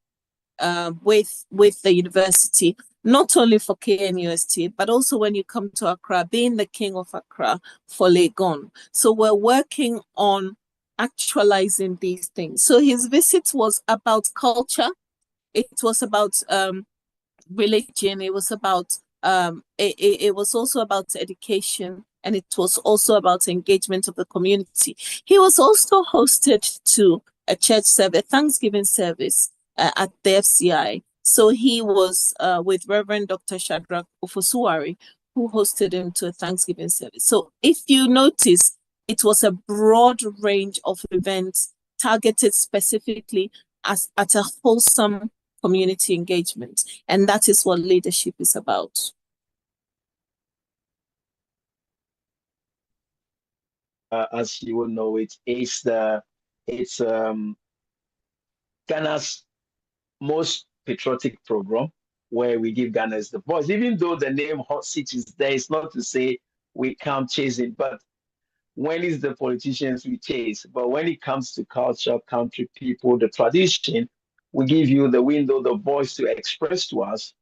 with the university, not only for KNUST, but also when you come to Accra, being the king of Accra for Legon. So we're working on actualizing these things. So his visit was about culture, it was about religion, it was about it was also about education, and it was also about engagement of the community. He was also hosted to a church service, a Thanksgiving service at the FCI. So he was with Reverend Dr. Shadrach Ofosuwari, who hosted him to a Thanksgiving service. So if you notice, it was a broad range of events targeted specifically at a wholesome community engagement. And that is what leadership is about. As you will know, it's Ghana's most patriotic program, where we give Ghanaians the voice. Even though the name Hot Seat is there, it's not to say we can't chase it, but when it's the politicians we chase. But when it comes to culture, country, people, the tradition, we give you the window, the voice to express to us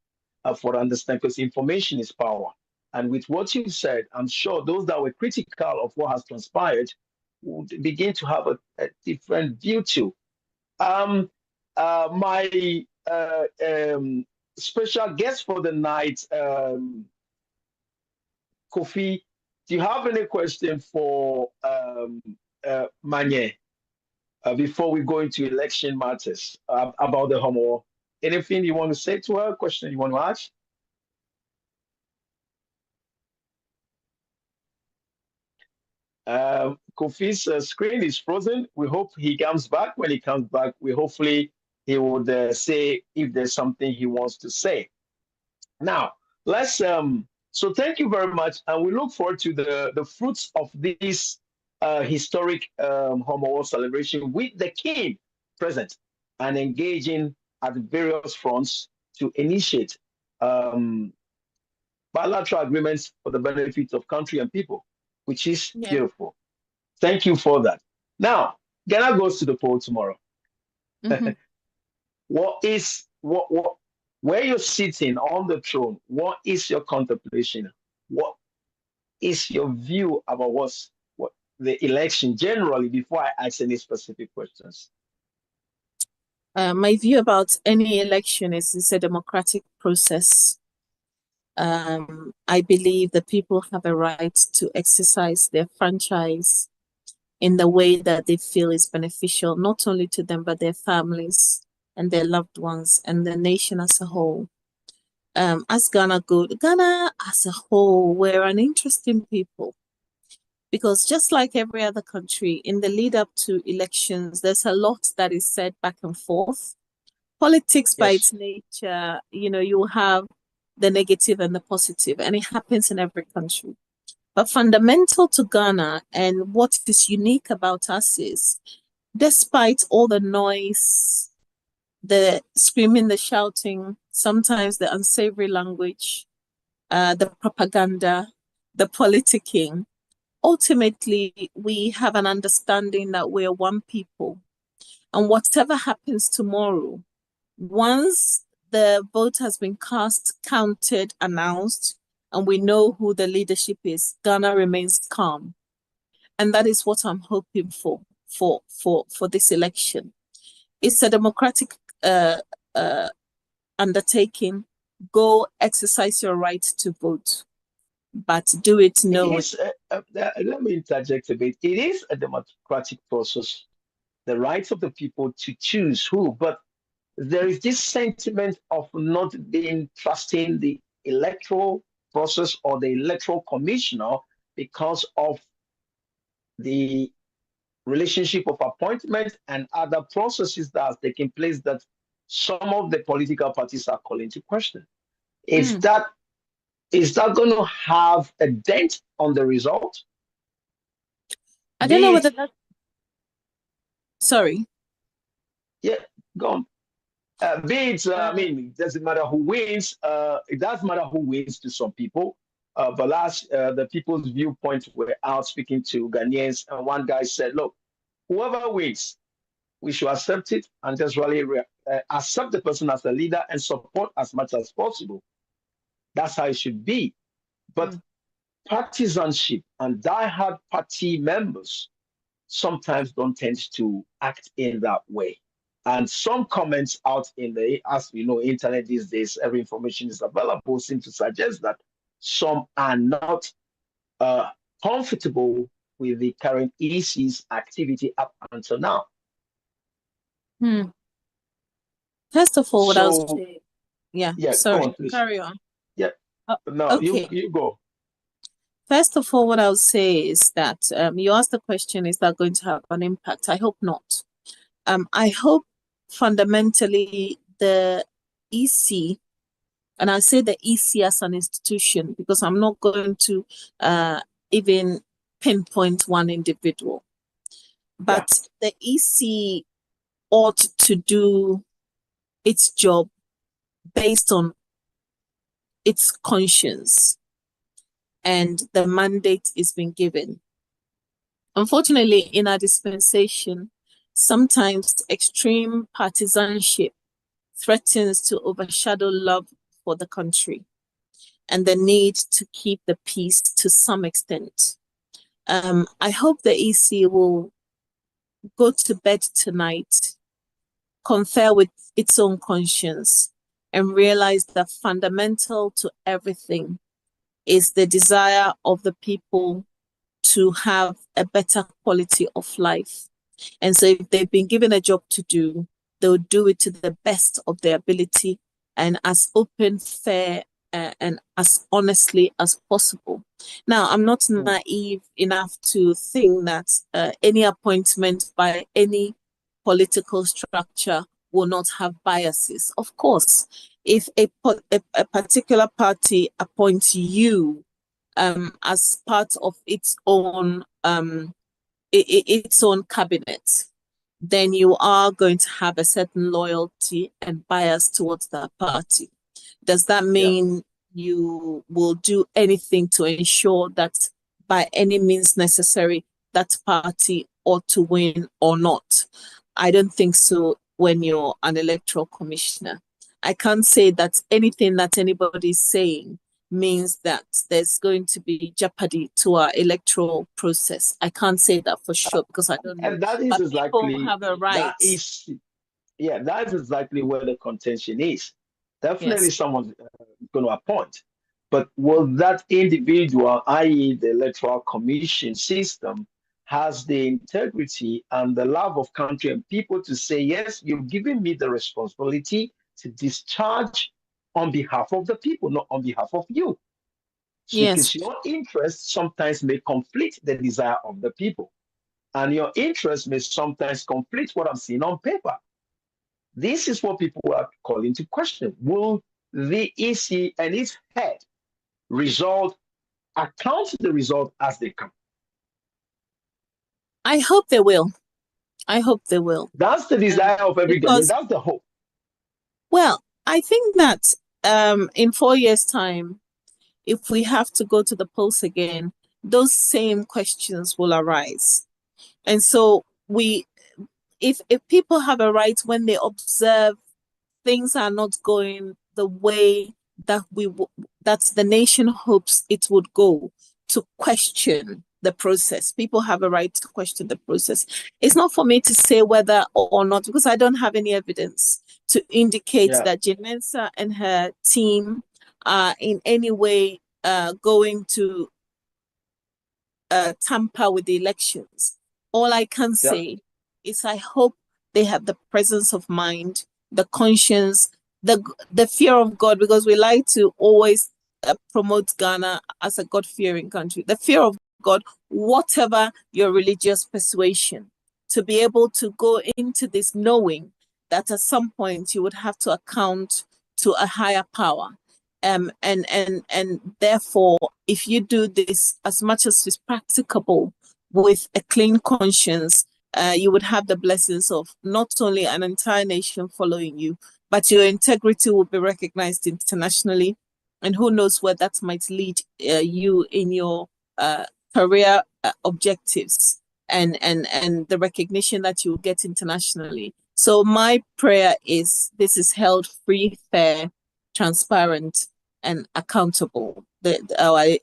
for understand, because information is power. And with what you said, I'm sure those that were critical of what has transpired would begin to have a different view too. My special guest for the night, Kofi, do you have any question for Manye before we go into election matters about the homo? Anything you want to say to her? Question you want to ask? Kofi's screen is frozen. We hope he comes back. When he comes back, hopefully he would say if there's something he wants to say. Now, let's so thank you very much, and we look forward to the fruits of this historic Homo celebration with the king present and engaging at various fronts to initiate bilateral agreements for the benefit of country and people, which is Yeah. beautiful. Thank you for that. Now, Ghana goes to the poll tomorrow. Mhm. Where you're sitting on the throne, what is your contemplation? What is your view about what the election generally before I ask any specific questions? My view about any election is it's a democratic process. I believe the people have a right to exercise their franchise in the way that they feel is beneficial, not only to them, but their families and their loved ones and the nation as a whole. As Ghana as a whole, we're an interesting people because just like every other country, in the lead up to elections, there's a lot that is said back and forth. Politics by its nature, you have the negative and the positive, and it happens in every country. But fundamental to Ghana and what is unique about us is, despite all the noise, the screaming, the shouting, sometimes the unsavory language, the propaganda, the politicking, ultimately we have an understanding that we're one people. And whatever happens tomorrow, once the vote has been cast, counted, announced, and we know who the leadership is, Ghana remains calm. And that is what I'm hoping for this election. It's a democratic undertaking. Go exercise your right to vote, but do it knowing. Let me interject a bit. It is a democratic process, the rights of the people to choose who, but there is this sentiment of not being trusting the electoral process or the electoral commissioner because of the relationship of appointment and other processes that are taking place that some of the political parties are calling to question. Is that going to have a dent on the result? I don't know whether that's... Sorry. Yeah, go on. I mean, it doesn't matter who wins. It does matter who wins to some people. But the people's viewpoint were out speaking to Ghanaians, and one guy said, look, whoever wins, we should accept it and just really accept the person as a leader and support as much as possible. That's how it should be. But partisanship and diehard party members sometimes don't tend to act in that way. And some comments out in the, as we know, internet these days, every information is available, seem to suggest that some are not comfortable with the current EC's activity up until now. First of all, what I was saying, sorry, on, carry on. Yeah, no, okay. you go. First of all, what I'll say is that you asked the question, is that going to have an impact? I hope not. I hope fundamentally the EC, and I say the EC as an institution because I'm not going to even pinpoint one individual, but the EC ought to do its job based on its conscience and the mandate is being given. Unfortunately, in our dispensation, sometimes extreme partisanship threatens to overshadow love for the country and the need to keep the peace to some extent. I hope the EC will go to bed tonight, confer with its own conscience, and realize that fundamental to everything is the desire of the people to have a better quality of life. And so if they've been given a job to do, they'll do it to the best of their ability and as open, fair, and as honestly as possible. Now, I'm not naive enough to think that any appointment by any political structure will not have biases. Of course, if a particular party appoints you as part of its own cabinet, then you are going to have a certain loyalty and bias towards that party. Does that mean you will do anything to ensure that by any means necessary that party ought to win or not? I don't think so when you're an electoral commissioner. I can't say that anything that anybody is saying means that there's going to be jeopardy to our electoral process. I can't say that for sure because I don't know. And that is But people exactly have a right. that's exactly where the contention is. Definitely Yes. someone's going to appoint. But will that individual, i.e., the electoral commission system, has the integrity and the love of country and people to say, yes, you've given me the responsibility to discharge on behalf of the people, not on behalf of you. Yes. Because your interests sometimes may conflict the desire of the people. And your interest may sometimes conflict what I'm seeing on paper. This is what people are calling to question. Will the EC and its head account the result as they come? I hope they will. I hope they will. That's the desire of every government. That's the hope. Well, I think that in 4 years' time, if we have to go to the polls again, those same questions will arise. And so if people have a right when they observe things are not going the way that that the nation hopes it would go, to question the process. People have a right to question the process. It's not for me to say whether or not, because I don't have any evidence to indicate that Jean Mensa and her team are in any way going to tamper with the elections. All I can say is I hope they have the presence of mind, the conscience, the fear of God, because we like to always promote Ghana as a God-fearing country. The fear of God, whatever your religious persuasion, to be able to go into this knowing that at some point you would have to account to a higher power. And therefore, if you do this as much as is practicable with a clean conscience, you would have the blessings of not only an entire nation following you, but your integrity will be recognized internationally. And who knows where that might lead you in your career objectives and the recognition that you will get internationally. So my prayer is this is held free, fair, transparent, and accountable. Our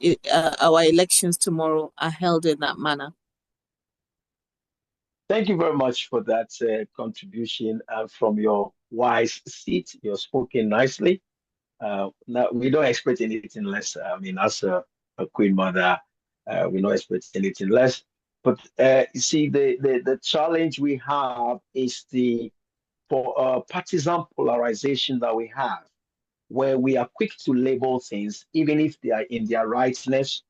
elections tomorrow are held in that manner. Thank you very much for that contribution from your wise seat. You're spoken nicely. Now we don't expect anything less. I mean, as a queen mother, we don't expect anything less. But you see, the challenge we have is the partisan polarization that we have, where we are quick to label things, even if they are in their rightness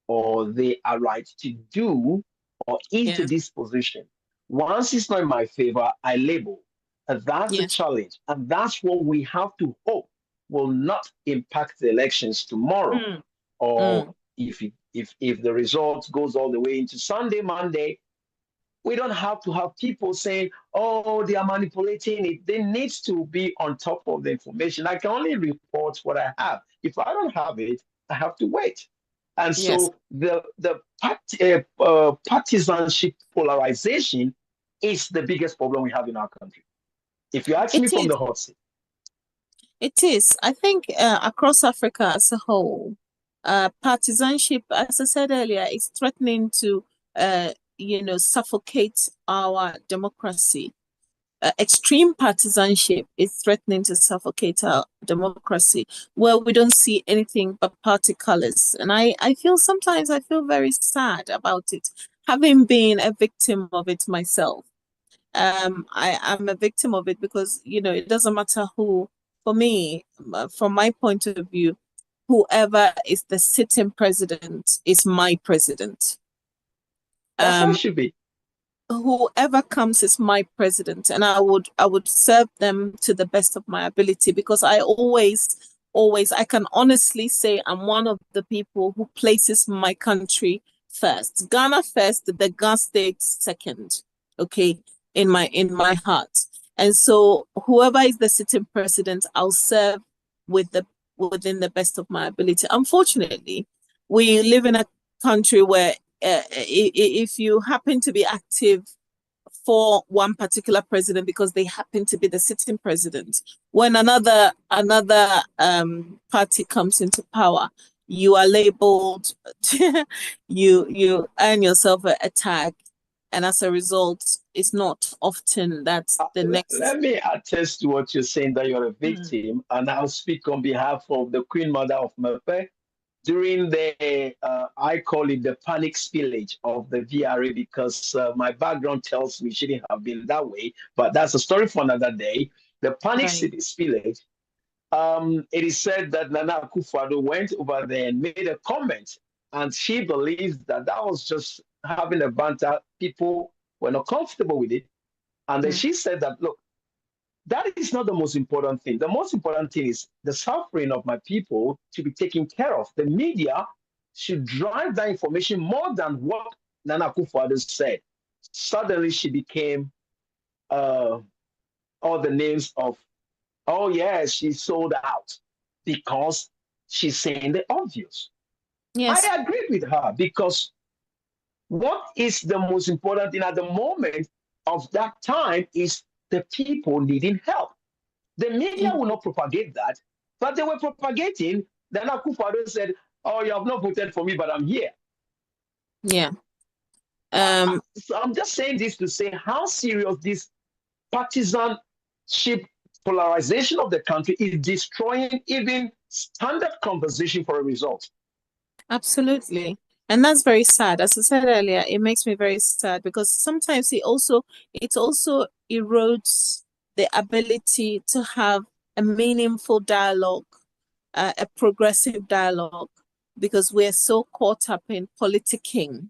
or they are right to do or into this position. Once it's not in my favor, I label. And that's the challenge. And that's what we have to hope will not impact the elections tomorrow. Or if the result goes all the way into Sunday, Monday, we don't have to have people saying, oh, they are manipulating it. They need to be on top of the information. I can only report what I have. If I don't have it, I have to wait. And so the partisanship polarization is the biggest problem we have in our country. If you ask me from the hot seat. It is. I think across Africa as a whole, partisanship, as I said earlier, is threatening to suffocate our democracy. Extreme partisanship is threatening to suffocate our democracy, where we don't see anything but party colors. And I feel sometimes I feel very sad about it, having been a victim of it myself. I am a victim of it because, it doesn't matter who, for me, from my point of view, whoever is the sitting president is my president. That's how it should be. Whoever comes is my president, and I would serve them to the best of my ability, because I I can honestly say I'm one of the people who places my country first. Ghana first, the Ghana state second. Okay. in my heart. And so whoever is the sitting president, I'll serve within the best of my ability. Unfortunately, we live in a country where if you happen to be active for one particular president because they happen to be the sitting president, when another party comes into power, you are labeled, you earn yourself a tag, and as a result, it's not often that the next. Let me attest to what you're saying, that you're a victim, and I'll speak on behalf of the Queen Mother of Mepe during the, I call it the panic spillage of the VRA, because my background tells me it shouldn't have been that way, but that's a story for another day. The panic spillage, it is said that Nana Akufo-Addo went over there and made a comment, and she believes that that was just having a banter. People were not comfortable with it. And then she said that, look, that is not the most important thing. The most important thing is the suffering of my people to be taken care of. The media should drive that information more than what Nana Akufo-Addo said. Suddenly she became all the names of, oh yes, she sold out because she's saying the obvious. Yes. I agree with her, because what is the most important thing at the moment of that time is the people needing help. The media will not propagate that, but they were propagating. Then Akufo-Addo said, oh, you have not voted for me, but I'm here. Yeah. So I'm just saying this to say how serious this partisanship polarization of the country is destroying even standard conversation for a result. Absolutely. And that's very sad. As I said earlier, it makes me very sad because sometimes it also erodes the ability to have a meaningful dialogue, a progressive dialogue, because we're so caught up in politicking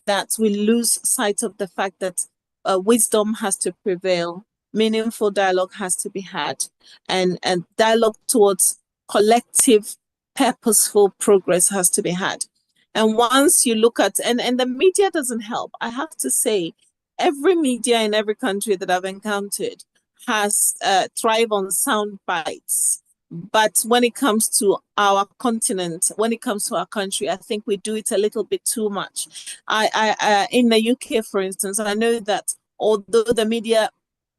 that we lose sight of the fact that wisdom has to prevail, meaningful dialogue has to be had, and dialogue towards collective, purposeful progress has to be had. And once you look at, and the media doesn't help, I have to say, every media in every country that I've encountered has thrive on sound bites. But when it comes to our continent, when it comes to our country, I think we do it a little bit too much. I in the UK, for instance, I know that although the media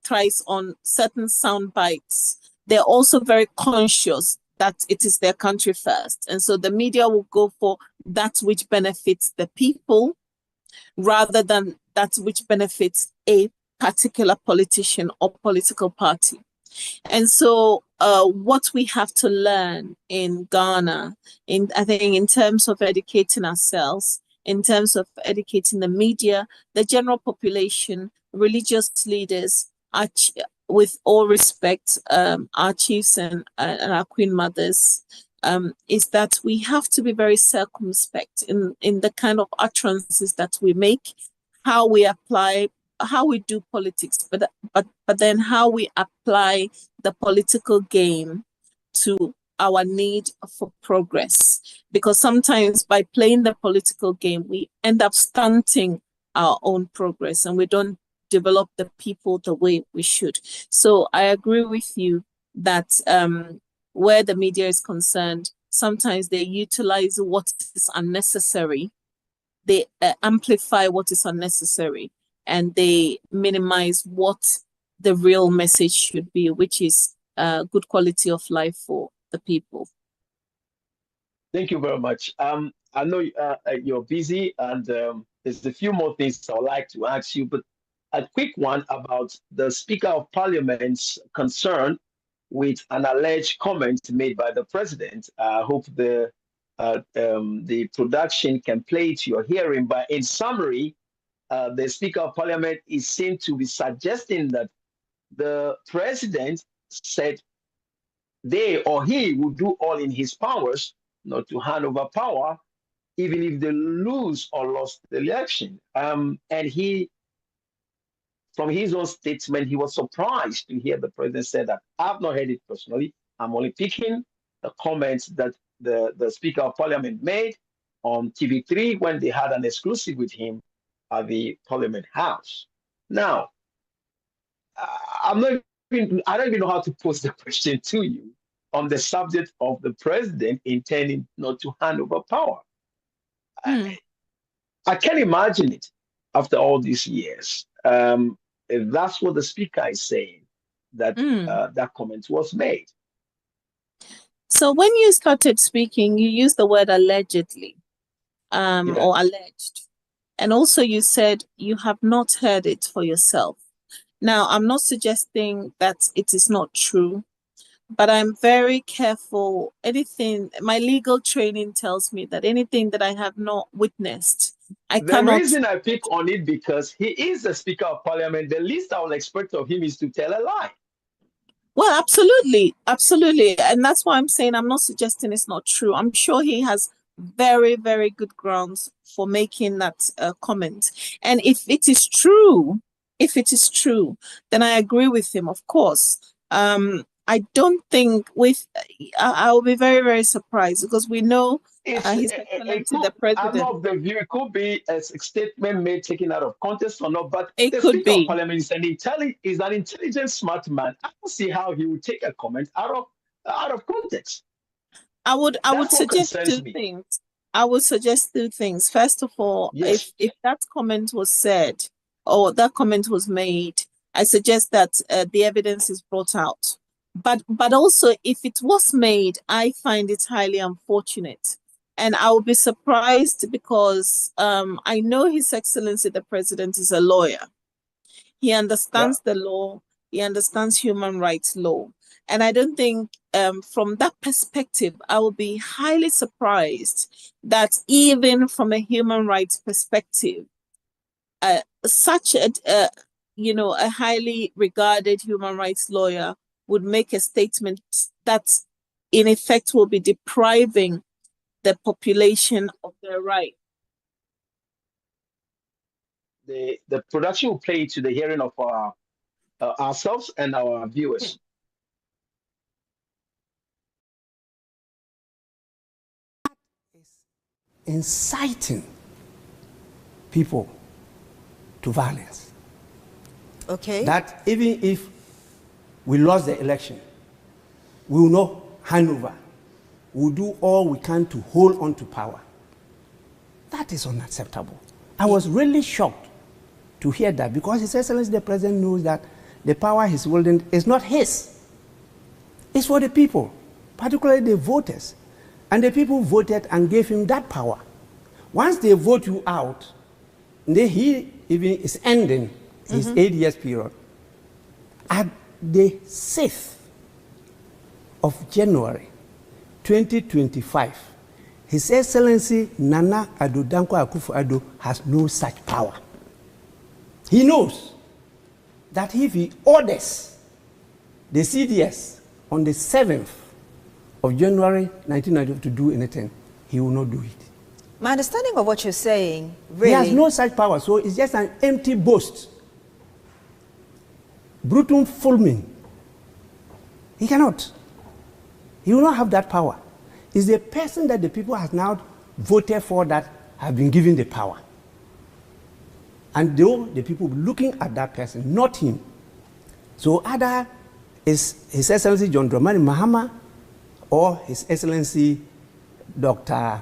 thrives on certain sound bites, they're also very conscious that it is their country first. And so the media will go for that which benefits the people rather than that which benefits a particular politician or political party. And so what we have to learn in Ghana, I think in terms of educating ourselves, in terms of educating the media, the general population, religious leaders, with all respect, our chiefs and our queen mothers, is that we have to be very circumspect in the kind of utterances that we make, how we apply, how we do politics, but then how we apply the political game to our need for progress. Because sometimes by playing the political game, we end up stunting our own progress and we don't develop the people the way we should. So I agree with you that where the media is concerned, sometimes they utilize what is unnecessary. They amplify what is unnecessary, and they minimize what the real message should be, which is good quality of life for the people. Thank you very much. I know you're busy, and there's a few more things I'd like to ask you, but a quick one about the Speaker of Parliament's concern with an alleged comment made by the president. I hope the production can play to your hearing, but in summary, the Speaker of Parliament is seen to be suggesting that the president said they or he would do all in his powers not to hand over power, even if they lose or lost the election. And he, from his own statement, he was surprised to hear the president say that. I've not heard it personally. I'm only picking the comments that the Speaker of Parliament made on TV3 when they had an exclusive with him at the Parliament House. Now, I don't even know how to pose the question to you on the subject of the president intending not to hand over power. I can't imagine it after all these years. If that's what the speaker is saying, that that comment was made. So when you started speaking, you used the word allegedly, or alleged. And also you said you have not heard it for yourself. Now, I'm not suggesting that it is not true, but I'm very careful. My legal training tells me that anything that I have not witnessed, The reason I pick on it because he is the Speaker of Parliament. The least I will expect of him is to tell a lie. Well, absolutely. Absolutely. And that's why I'm saying I'm not suggesting it's not true. I'm sure he has very, very good grounds for making that comment. And if it is true, then I agree with him, of course. I don't think I will be very, very surprised because we know His Excellency the President. I'm of the view it could be a statement made taken out of context or not, but it the could Speaker be. of Parliament is an intelligent, smart man. I don't see how he would take a comment out of context. I would suggest two things. I would suggest two things. First of all, yes. if that comment was said or that comment was made, I suggest that the evidence is brought out. But also, if it was made, I find it highly unfortunate. And I will be surprised because I know His Excellency the President is a lawyer. He understands the law. He understands human rights law. And I don't think from that perspective, I will be highly surprised that even from a human rights perspective, such a highly regarded human rights lawyer would make a statement that in effect will be depriving the population of their right. The production will play to the hearing of ourselves and our viewers. Inciting people to violence. Okay. That even if we lost the election, we will not hand over. We will do all we can to hold on to power. That is unacceptable. I was really shocked to hear that because His Excellency the President knows that the power he's holding is not his. It's for the people, particularly the voters. And the people voted and gave him that power. Once they vote you out, he even is ending his 8 years period. At the 6th of January, 2025, His Excellency Nana Addo Dankwa Akufo-Addo has no such power. He knows that if he orders the CDS on the 7th of January 1992 to do anything, he will not do it. My understanding of what you're saying, really... He has no such power, so it's just an empty boast. Brutum fulmin. He cannot. He will not have that power. It's the person that the people have now voted for that have been given the power. And though the people looking at that person, not him. So either is His Excellency John Dramani Mahama or His Excellency Dr.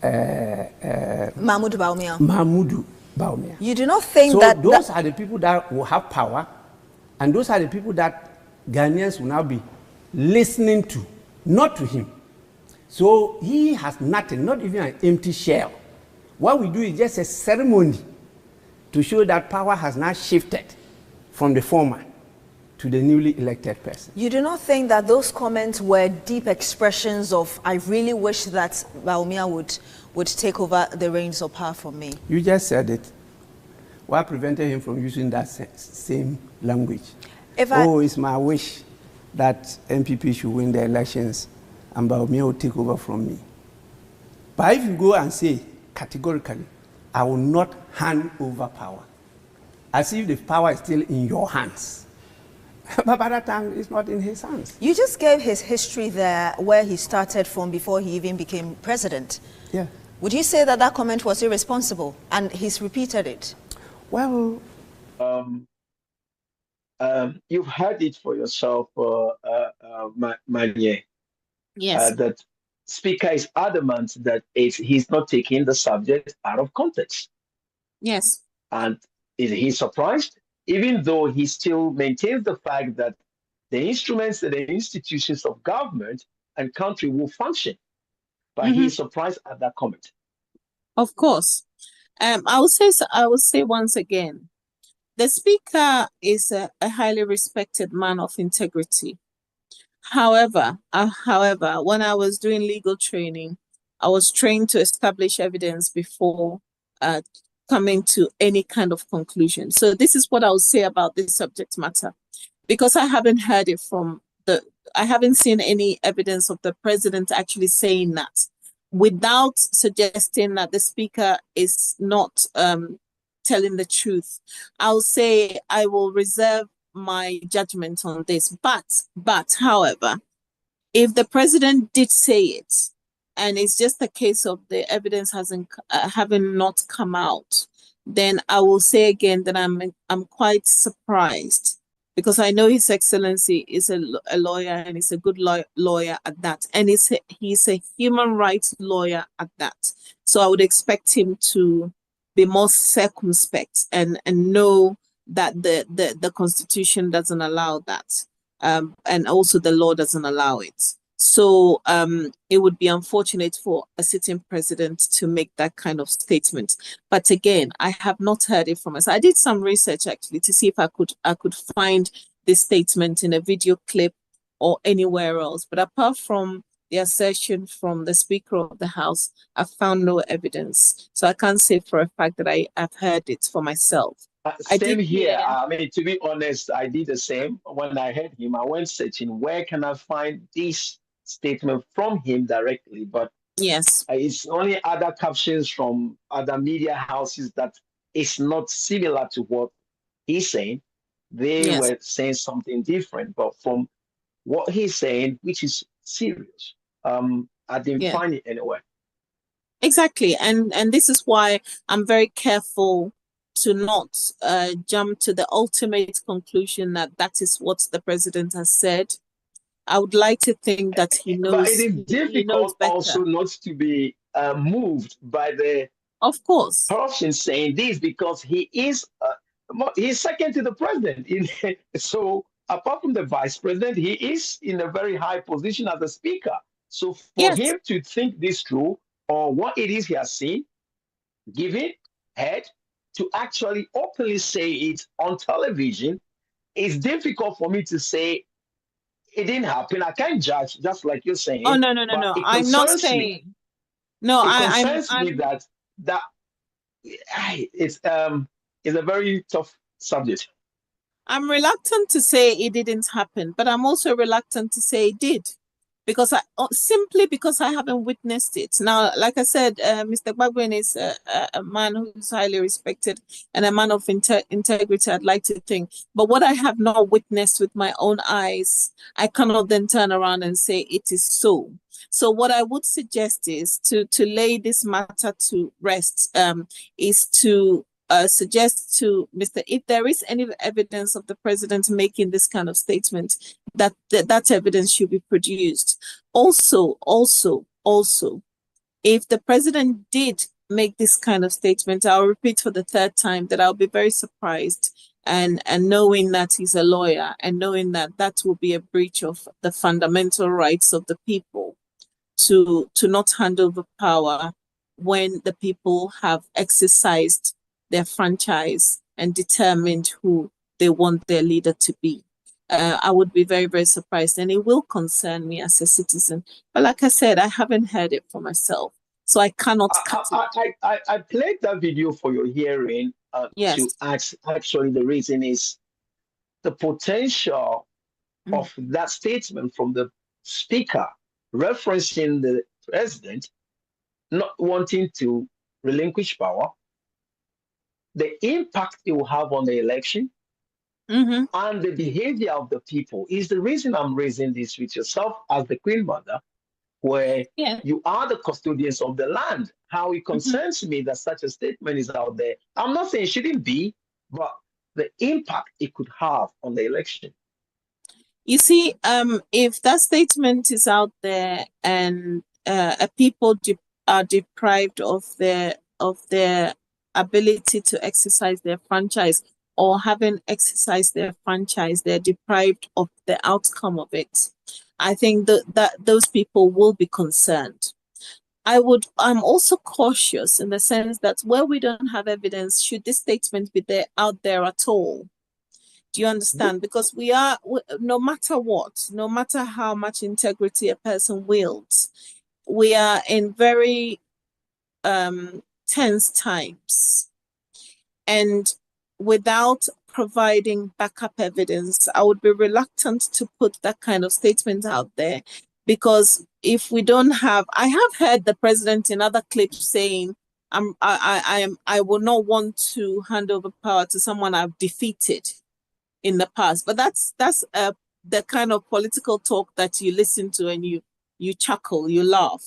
Mahmoud Bawumia. Mahmoud Bawumia. You do not think so that... those are the people that will have power, and those are the people that Ghanaians will now be listening to, not to him. So he has nothing, not even an empty shell. What we do is just a ceremony to show that power has now shifted from the former to the newly elected person. You do not think that those comments were deep expressions of, I really wish that Bawumia would take over the reins of power from me? You just said it. What prevented him from using that same language? It's my wish that MPP should win the elections and Bawumia will take over from me. But if you go and say categorically, I will not hand over power, as if the power is still in your hands. But by that time, it's not in his hands. You just gave his history there, where he started from before he even became president. Yeah. Would you say that that comment was irresponsible? And he's repeated it. Well, you've heard it for yourself, Manye, Yes. that Speaker is adamant that he's not taking the subject out of context. Yes. And is he surprised? Even though he still maintains the fact that the instruments and the institutions of government and country will function. But he's surprised at that comment. Of course. I will say once again, the speaker is a highly respected man of integrity. However, when I was doing legal training, I was trained to establish evidence before coming to any kind of conclusion. So this is what I will say about this subject matter, because I haven't heard it I haven't seen any evidence of the president actually saying that, without suggesting that the speaker is not telling the truth. I'll say I will reserve my judgment on this. But however, if the president did say it, and it's just a case of the evidence having not come out, then I will say again that I'm quite surprised, because I know His Excellency is a lawyer, and he's a good lawyer at that, and he's a human rights lawyer at that. So I would expect him to be more circumspect and know that the Constitution doesn't allow that, and also the law doesn't allow it. So it would be unfortunate for a sitting president to make that kind of statement. But again, I have not heard it from us. I did some research actually to see if I could find this statement in a video clip or anywhere else. But apart from the assertion from the Speaker of the House, I found no evidence. So I can't say for a fact that I have heard it for myself. Same here. I mean, to be honest, I did the same. When I heard him, I went searching, where can I find this statement from him directly? But yes, it's only other captions from other media houses that is not similar to what he's saying. They were saying something different, but from what he's saying, which is serious, I didn't find it anywhere. Exactly, and this is why I'm very careful to not jump to the ultimate conclusion that is what the president has said. I would like to think that he knows. But it is difficult also not to be moved by the, of course, person saying this, because he is he's second to the president. So apart from the vice president, he is in a very high position as a speaker. So for him to think this through, or what it is he has seen, given head, to actually openly say it on television, it's difficult for me to say it didn't happen. I can't judge, just like you're saying. Oh, no. I'm not saying. No, it concerns me that it's a very tough subject. I'm reluctant to say it didn't happen, but I'm also reluctant to say it did, because simply because I haven't witnessed it. Now, like I said, Mr. Gbagben is a man who's highly respected and a man of integrity, I'd like to think. But what I have not witnessed with my own eyes, I cannot then turn around and say it is so. So what I would suggest is to lay this matter to rest, is to suggest to Mr. if there is any evidence of the president making this kind of statement, that evidence should be produced. Also, if the president did make this kind of statement, I'll repeat for the third time that I'll be very surprised, and knowing that he's a lawyer, and knowing that will be a breach of the fundamental rights of the people to not hand over power when the people have exercised their franchise and determined who they want their leader to be. I would be very, very surprised, and it will concern me as a citizen. But like I said, I haven't heard it for myself, so I cannot cut it. I played that video for your hearing to ask. Actually, the reason is the potential of that statement from the speaker referencing the president not wanting to relinquish power, the impact it will have on the election, and the behavior of the people is the reason I'm raising this with yourself as the Queen Mother, where you are the custodians of the land. How it concerns me that such a statement is out there. I'm not saying it shouldn't be, but the impact it could have on the election? You see, if that statement is out there and people are deprived of their ability to exercise their franchise, or having exercised their franchise, they're deprived of the outcome of it, I think that those people will be concerned. I'm also cautious in the sense that where we don't have evidence, should this statement be out there at all? Do you understand? Because no matter what, no matter how much integrity a person wields, we are in very tense times. And without providing backup evidence, I would be reluctant to put that kind of statement out there. Because if we don't have, I have heard the president in other clips saying, I will not want to hand over power to someone I've defeated in the past. But that's the kind of political talk that you listen to and you chuckle, you laugh,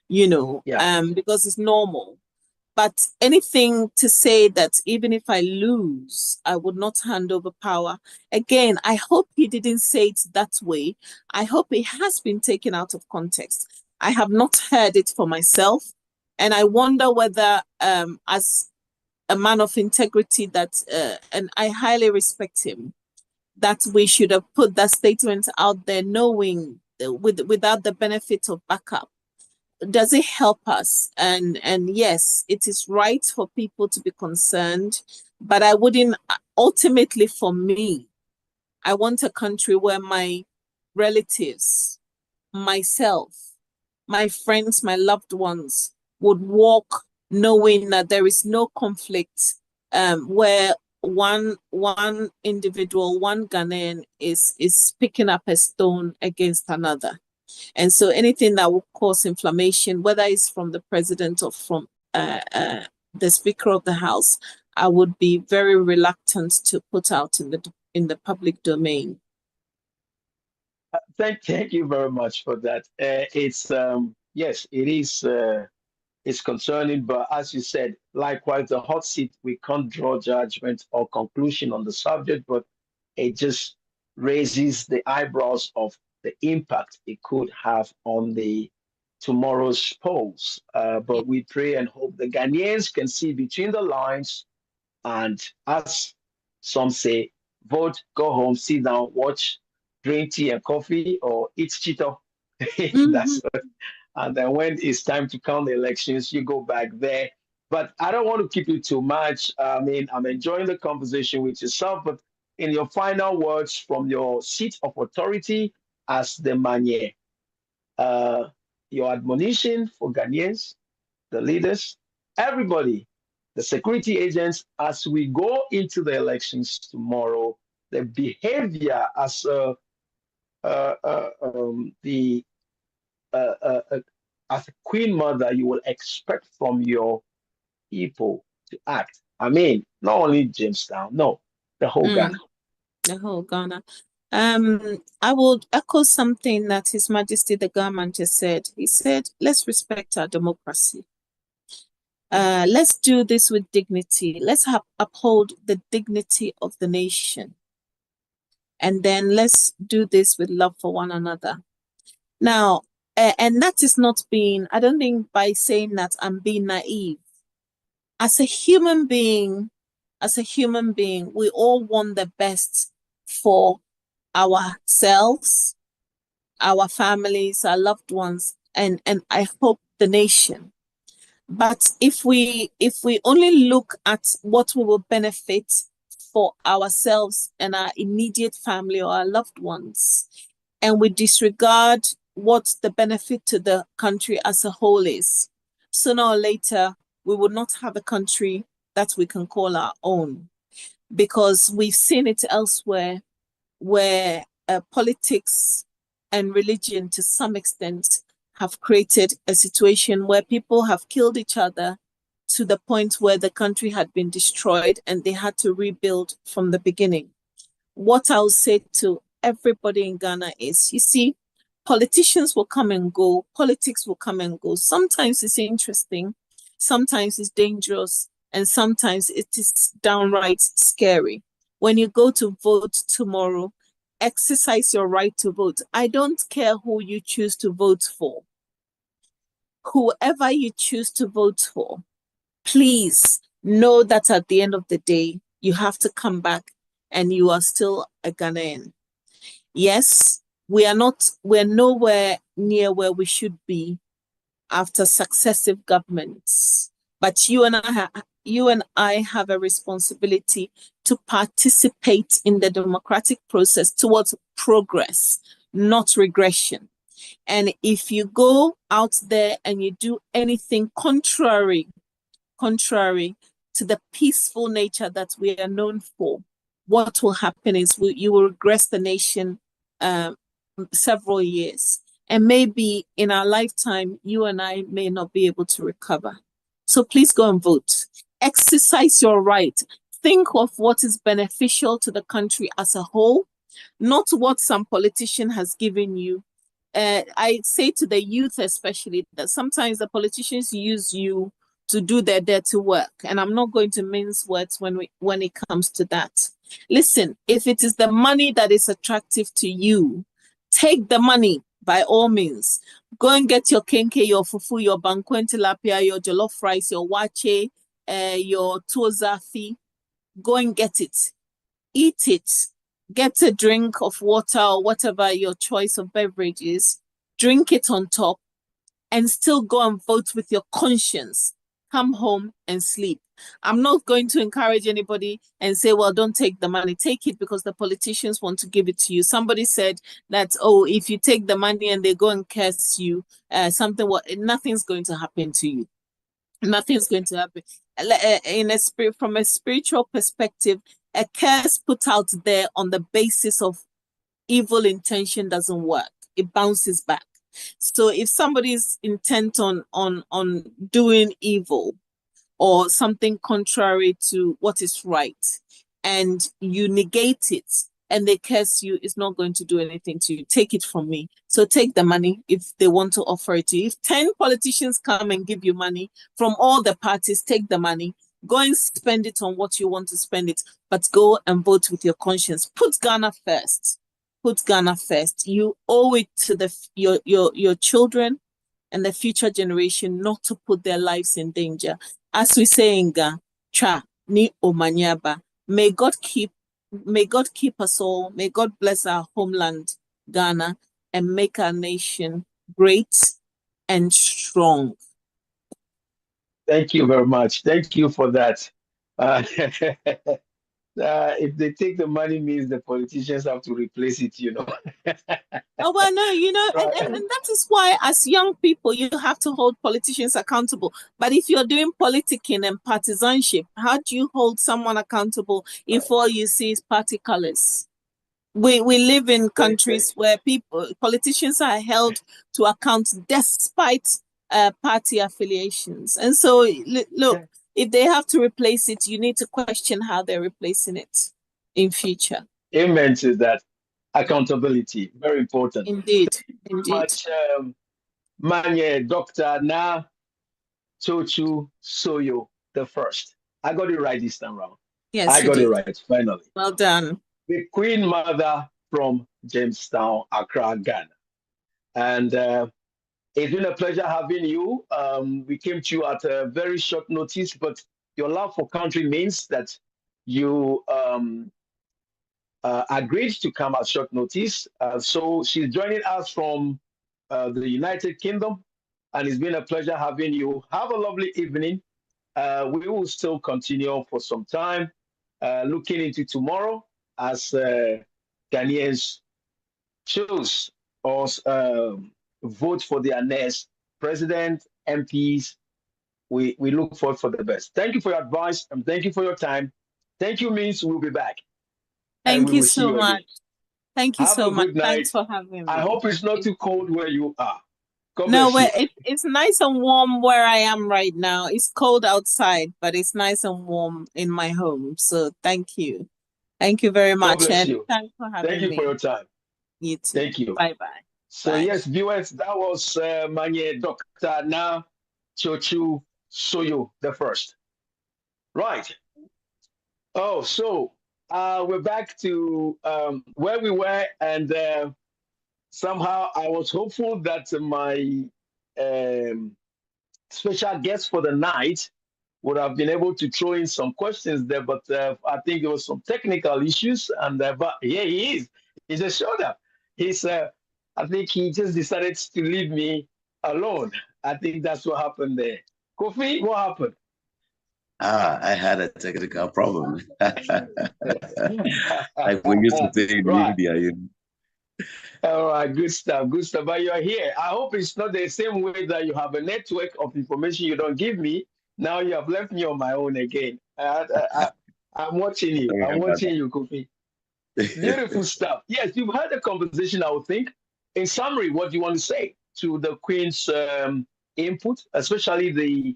because it's normal. But anything to say that even if I lose, I would not hand over power. Again, I hope he didn't say it that way. I hope it has been taken out of context. I have not heard it for myself. And I wonder whether, as a man of integrity, and I highly respect him, that we should have put that statement out there knowing without the benefit of backup. Does it help us? And yes, it is right for people to be concerned, but I wouldn't, ultimately for me, I want a country where my relatives, myself, my friends, my loved ones would walk knowing that there is no conflict, where one individual, one Ghanaian is picking up a stone against another. And so anything that will cause inflammation, whether it's from the president or from the Speaker of the House, I would be very reluctant to put out in the public domain. Thank you very much for that. It's yes, it is. It's concerning, but as you said, likewise, the hot seat, we can't draw judgment or conclusion on the subject, but it just raises the eyebrows of the impact it could have on the tomorrow's polls. But we pray and hope the Ghanaians can see between the lines, and as some say, vote, go home, sit down, watch, drink tea and coffee, or eat Cheeto. That's what. And then when it's time to count the elections, you go back there. But I don't want to keep you too much. I mean, I'm enjoying the conversation with yourself, but in your final words from your seat of authority as the Manye, your admonition for Ghanaians, the leaders, everybody, the security agents, as we go into the elections tomorrow, the behavior as as a queen mother, you will expect from your people to act. I mean, not only Jamestown, no, the whole Ghana. The whole Ghana. I will echo something that His Majesty the Government just said. He said, let's respect our democracy. Let's do this with dignity. Let's uphold the dignity of the nation. And then let's do this with love for one another. Now, and that is not being, I don't think by saying that I'm being naive. As a human being, we all want the best for ourselves, our families, our loved ones, and I hope the nation. But if we only look at what we will benefit for ourselves and our immediate family or our loved ones, and we disregard what the benefit to the country as a whole is, sooner or later, we will not have a country that we can call our own, because we've seen it elsewhere where politics and religion to some extent have created a situation where people have killed each other to the point where the country had been destroyed and they had to rebuild from the beginning. What I'll say to everybody in Ghana is, you see, politicians will come and go, politics will come and go. Sometimes it's interesting, sometimes it's dangerous, and sometimes it is downright scary. when you go to vote tomorrow, exercise your right to vote. I don't care who you choose to vote for. Whoever you choose to vote for, please know that at the end of the day, you have to come back and you are still a Ghanaian. Yes, we're nowhere near where we should be after successive governments. But you and I have a responsibility to participate in the democratic process towards progress, not regression. And if you go out there and you do anything contrary to the peaceful nature that we are known for, what will happen is you will regress the nation several years. And maybe in our lifetime, you and I may not be able to recover. So please go and vote. Exercise your right. Think of what is beneficial to the country as a whole, not what some politician has given you. I say to the youth especially that sometimes the politicians use you to do their dirty work. And I'm not going to mince words when it comes to that. Listen, if it is the money that is attractive to you, take the money by all means. Go and get your kenke, your fufu, your banquet tilapia, your jollof rice, your wache, your tozafi. Go and get it. Eat it. Get a drink of water or whatever your choice of beverage is. Drink it on top and still go and vote with your conscience. Come home and sleep. I'm not going to encourage anybody and say, well, don't take the money. Take it because the politicians want to give it to you. Somebody said that, oh, if you take the money and they go and curse you, nothing's going to happen to you. Nothing's going to happen. From a spiritual perspective, a curse put out there on the basis of evil intention doesn't work. It bounces back. So if somebody's intent on doing evil or something contrary to what is right, and you negate it and they curse you, it's not going to do anything to you. Take it from me. So take the money if they want to offer it to you. If 10 politicians come and give you money from all the parties, take the money. Go and spend it on what you want to spend it, but go and vote with your conscience. Put Ghana first. Put Ghana first. You owe it to your children and the future generation not to put their lives in danger. As we say in Ghana, Cha ni omanyaba. May God keep us all. May God bless our homeland, Ghana, and make our nation great and strong. Thank you very much. Thank you for that. If they take the money, means the politicians have to replace it, you know. Oh, well, no, you know, Right. and that is why as young people, you have to hold politicians accountable. But if you're doing politicking and partisanship, how do you hold someone accountable if all you see is party colors? We live in countries where politicians are held to account despite party affiliations. And so, look, if they have to replace it, you need to question how they're replacing it in future. Amen to that. Accountability, very important. Indeed, Indeed. Much, Manye, Dr. Na Chochu Soyo the first. I got it right this time around. Yes, I got it right, finally. Well done. The Queen Mother from Jamestown, Accra, Ghana. And it's been a pleasure having you. We came to you at a very short notice, but your love for country means that you agreed to come at short notice. So she's joining us from the United Kingdom, and it's been a pleasure having you. Have a lovely evening. We will still continue for some time, looking into tomorrow as Ghanaians choose or vote for their next president, MPs. We look forward for the best. Thank you for your advice and thank you for your time. Thank you means we'll be back. Thank you so much. Thank you so much. Thanks for having me. I hope it's not too cold where you are. No, it's nice and warm where I am right now. It's cold outside, but it's nice and warm in my home. So thank you. Thank you very much. God bless you. Thanks for having me. Thank you for your time. You too. Thank you. Bye-bye. So Bye. yes, viewers, that was Manye Dr. Na Chochu Soyo the first. Right. Oh, so we're back to where we were, and somehow I was hopeful that my um, special guest for the night would have been able to throw in some questions there, but I think there was some technical issues, and but here he is. He's a shoulder. He's I think he just decided to leave me alone. I think that's what happened there. Kofi, what happened? I had a technical problem. Like we used to say in Right. media, you know. All right, good stuff, good stuff. But you're here. I hope it's not the same way that you have a network of information you don't give me. Now you have left me on my own again. I'm watching you. Sorry I'm about watching you, Kofi. Beautiful that. stuff. Yes, you've had the conversation, I would think. In summary, what do you want to say to the Queen's input, especially the,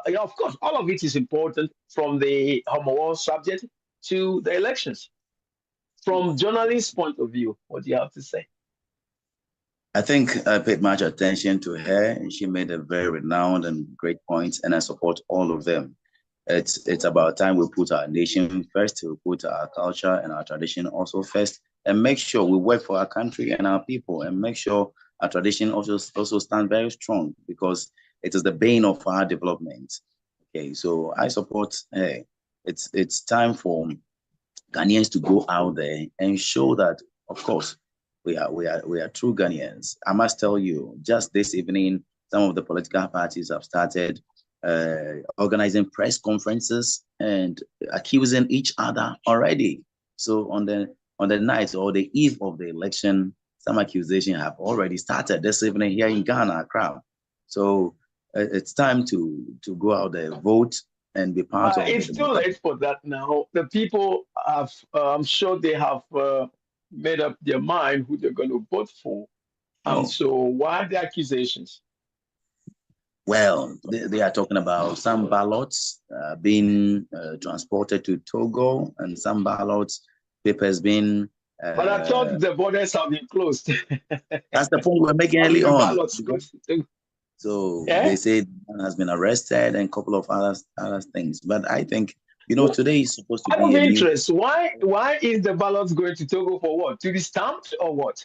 yeah, of course, all of it is important from the Homo subject to the elections. From journalist's point of view, what do you have to say? I think I paid much attention to her, and she made a very renowned and great points, and I support all of them. It's about time we put our nation first, we put our culture and our tradition also first, and make sure we work for our country and our people, and make sure our tradition also stand very strong, because it is the bane of our development. Okay, so I support her. It's time for Ghanaians to go out there and show that, of course, we are true Ghanaians. I must tell you, just this evening, some of the political parties have started organizing press conferences and accusing each other already. So on the night or the eve of the election, some accusations have already started this evening here in Ghana, Accra. So it's time to go out there, vote, and be part of It's the too late for that now. The people have, I'm sure they have made up their mind who they're going to vote for. So why the accusations? Well, they are talking about some ballots being transported to Togo, and some ballots papers being. But I thought the borders have been closed. That's the point we're making early the on. ballots So they say one has been arrested and a couple of other things. But I think, today is supposed to be a new interest. Why is the ballots going to Togo for what? To be stamped or what?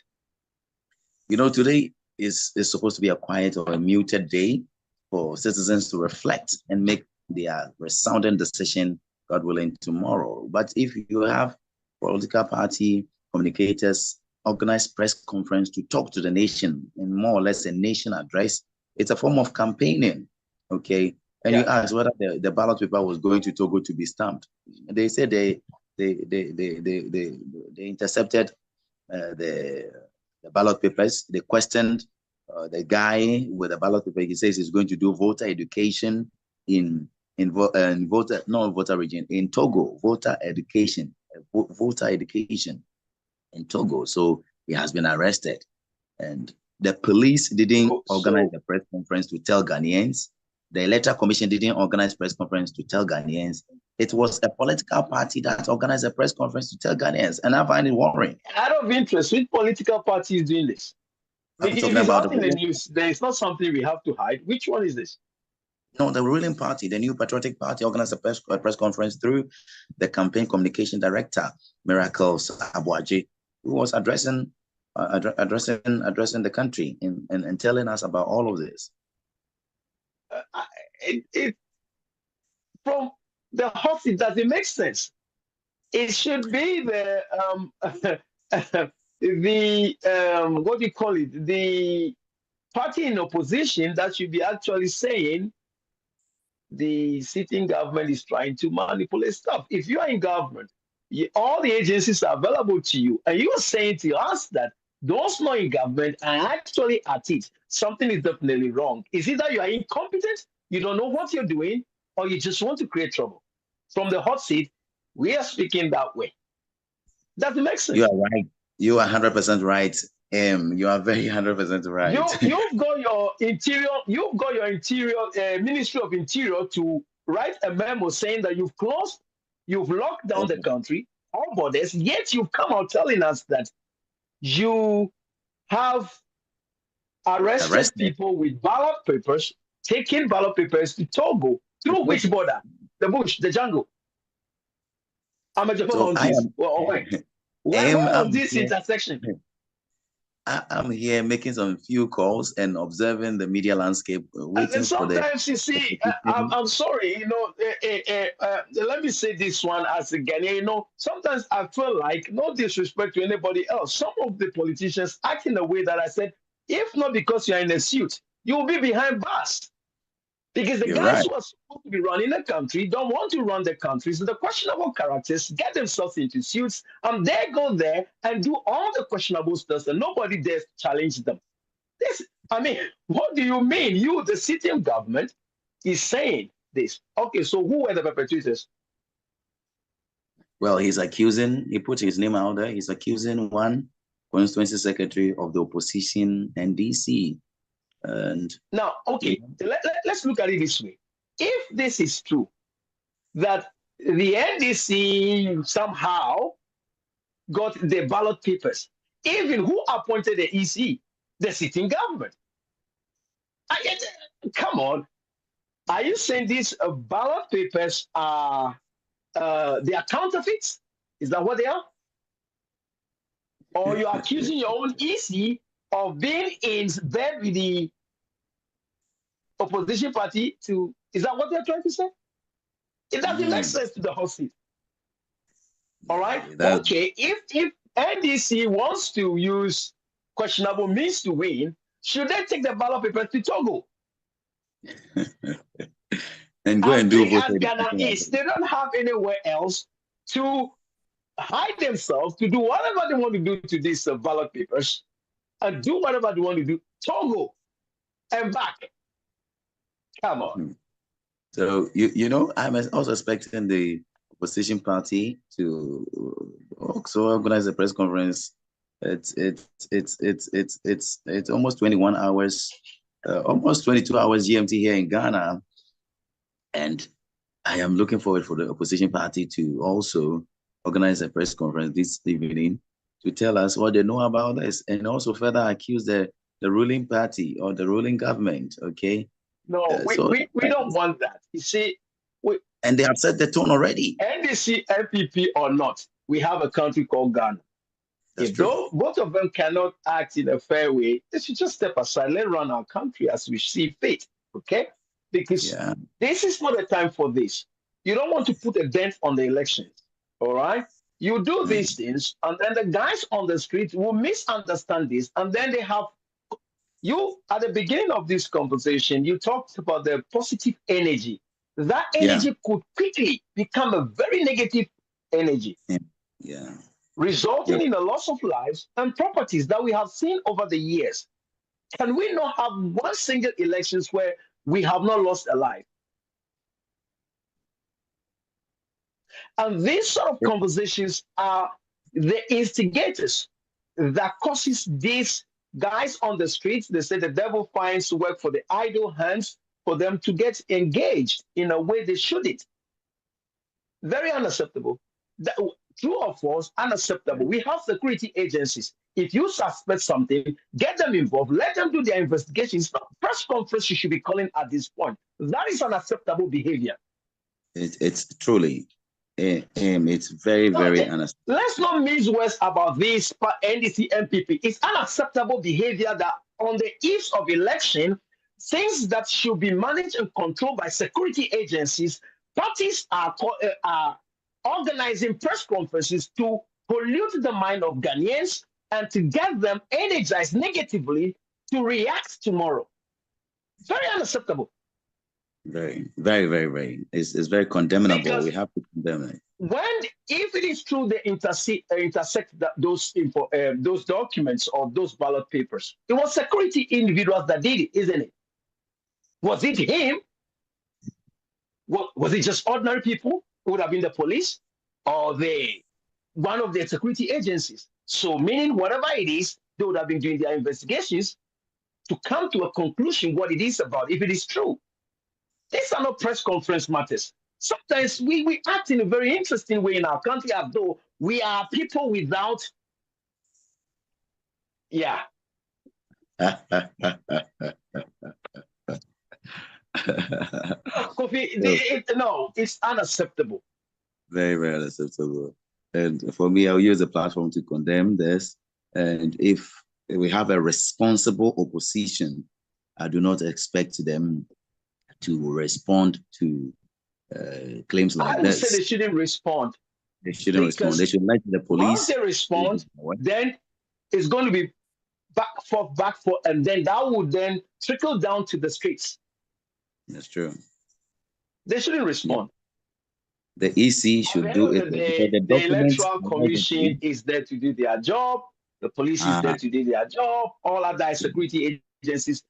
Today is supposed to be a quiet or a muted day for citizens to reflect and make their resounding decision, God willing, tomorrow. But if you have political party communicators organize press conference to talk to the nation in more or less a nation address, it's a form of campaigning, okay? And you ask whether the ballot paper was going to Togo to be stamped. They said they intercepted the ballot papers. They questioned the guy with the ballot paper. He says he's going to do voter education in voter region in Togo, voter education in Togo. So he has been arrested, and the police didn't organize the press conference to tell Ghanaians. The Electoral Commission didn't organize press conference to tell Ghanaians. It was a political party that organized a press conference to tell Ghanaians, and I find it worrying. Out of interest, which political party is doing this? I'm talking about in the news. There is not something we have to hide. Which one is this? No, the ruling party, the New Patriotic Party, organized a press conference through the campaign communication director, Miracles Abuaji, who was addressing the country and telling us about all of this. From the hot seat, does it make sense? It should be the what do you call it? The party in opposition that should be actually saying the sitting government is trying to manipulate stuff. If you are in government, all the agencies are available to you, and you are saying to us that those not in government are actually at it. Something is definitely wrong. Is it that you are incompetent, you don't know what you're doing, or you just want to create trouble? From the hot seat, we are speaking that way. Does it make sense? You are right. You are 100% right. You are very 100% right. You've got your Ministry of Interior to write a memo saying that you've locked down the country, all borders, yet you've come out telling us that you have arrested people with ballot papers, taking ballot papers to Togo. Through which border? The bush, the jungle. I'm a Jehovah So on I this. am, Well, wait. Where on this intersection? I'm here making some few calls and observing the media landscape, waiting And for the sometimes you see, I'm sorry, let me say this one as a Ghanaian, sometimes I feel like, no disrespect to anybody else, some of the politicians act in a way that I said, if not because you're in a suit, you'll be behind bars. Because the You're guys right. who are supposed to be running the country don't want to run the country. So the questionable characters get themselves into suits and they go there and do all the questionable stuff and nobody dares challenge them. What do you mean? You, the sitting government, is saying this. Okay, so who were the perpetrators? Well, he put his name out there. He's accusing one constituency secretary of the opposition NDC. And now, okay, let's look at it this way. If this is true, that the NDC somehow got the ballot papers, even who appointed the EC? The sitting government. Come on. Are you saying these ballot papers are they are counterfeits? Is that what they are? Or you're accusing your own EC of being in bed with the opposition party to, is that what they're trying to say? It doesn't make sense to the whole seat. All right? Okay, if NDC wants to use questionable means to win, should they take the ballot papers to Togo? And go and do as Ghana is, they don't have anywhere else to hide themselves, to do whatever they want to do to these ballot papers, and do whatever they want to do. Togo and back. Come on. So I'm also expecting the opposition party to also organize a press conference. It's almost 21 hours, almost 22 hours GMT here in Ghana, and I am looking forward for the opposition party to also organize a press conference this evening to tell us what they know about this, and also further accuse the ruling party or the ruling government. Okay. No, we don't want that. You see, and they have set the tone already. NDC, NPP or not, we have a country called Ghana. If both of them cannot act in a fair way, they should just step aside. Let's run our country as we see fit. Okay? Because this is not a time for this. You don't want to put a dent on the elections. All right? You do these things, and then the guys on the street will misunderstand this, and then they have. You, at the beginning of this conversation, you talked about the positive energy. That energy could quickly become a very negative energy. Yeah. Resulting in the loss of lives and properties that we have seen over the years. Can we not have one single elections where we have not lost a life? And these sort of conversations are the instigators that causes these guys on the streets. They say the devil finds work for the idle hands for them to get engaged in a way they shouldn't. Very unacceptable. True or false, unacceptable. We have security agencies. If you suspect something, get them involved. Let them do their investigations. Not press conference you should be calling at this point. That is unacceptable behavior. It's truly, it's very, very unacceptable. Let's not mince words about this NDC MPP. It's unacceptable behavior that on the eve of election, things that should be managed and controlled by security agencies, parties are organizing press conferences to pollute the mind of Ghanaians and to get them energized negatively to react tomorrow. Very unacceptable. Very, very, very, very. It's very condemnable. Because we have to condemn it. If it is true, they intersect those documents or those ballot papers. It was security individuals that did it, isn't it? Was it him? Was it just ordinary people? It would have been the police or one of the security agencies. So meaning whatever it is, they would have been doing their investigations to come to a conclusion what it is about, if it is true. These are not press conference matters. Sometimes we act in a very interesting way in our country as though we are people without, Kofi, no, it's unacceptable. Very, very unacceptable. And for me, I'll use the platform to condemn this. And if we have a responsible opposition, I do not expect them to respond to claims like I would say this. they shouldn't respond. They shouldn't respond. They should let the police. Once they respond, then it's going to be back for, and then that would then trickle down to the streets. That's true. They shouldn't respond. The EC should do it. The Electoral Commission is there to do their job. The police is there to do their job. All other security agencies.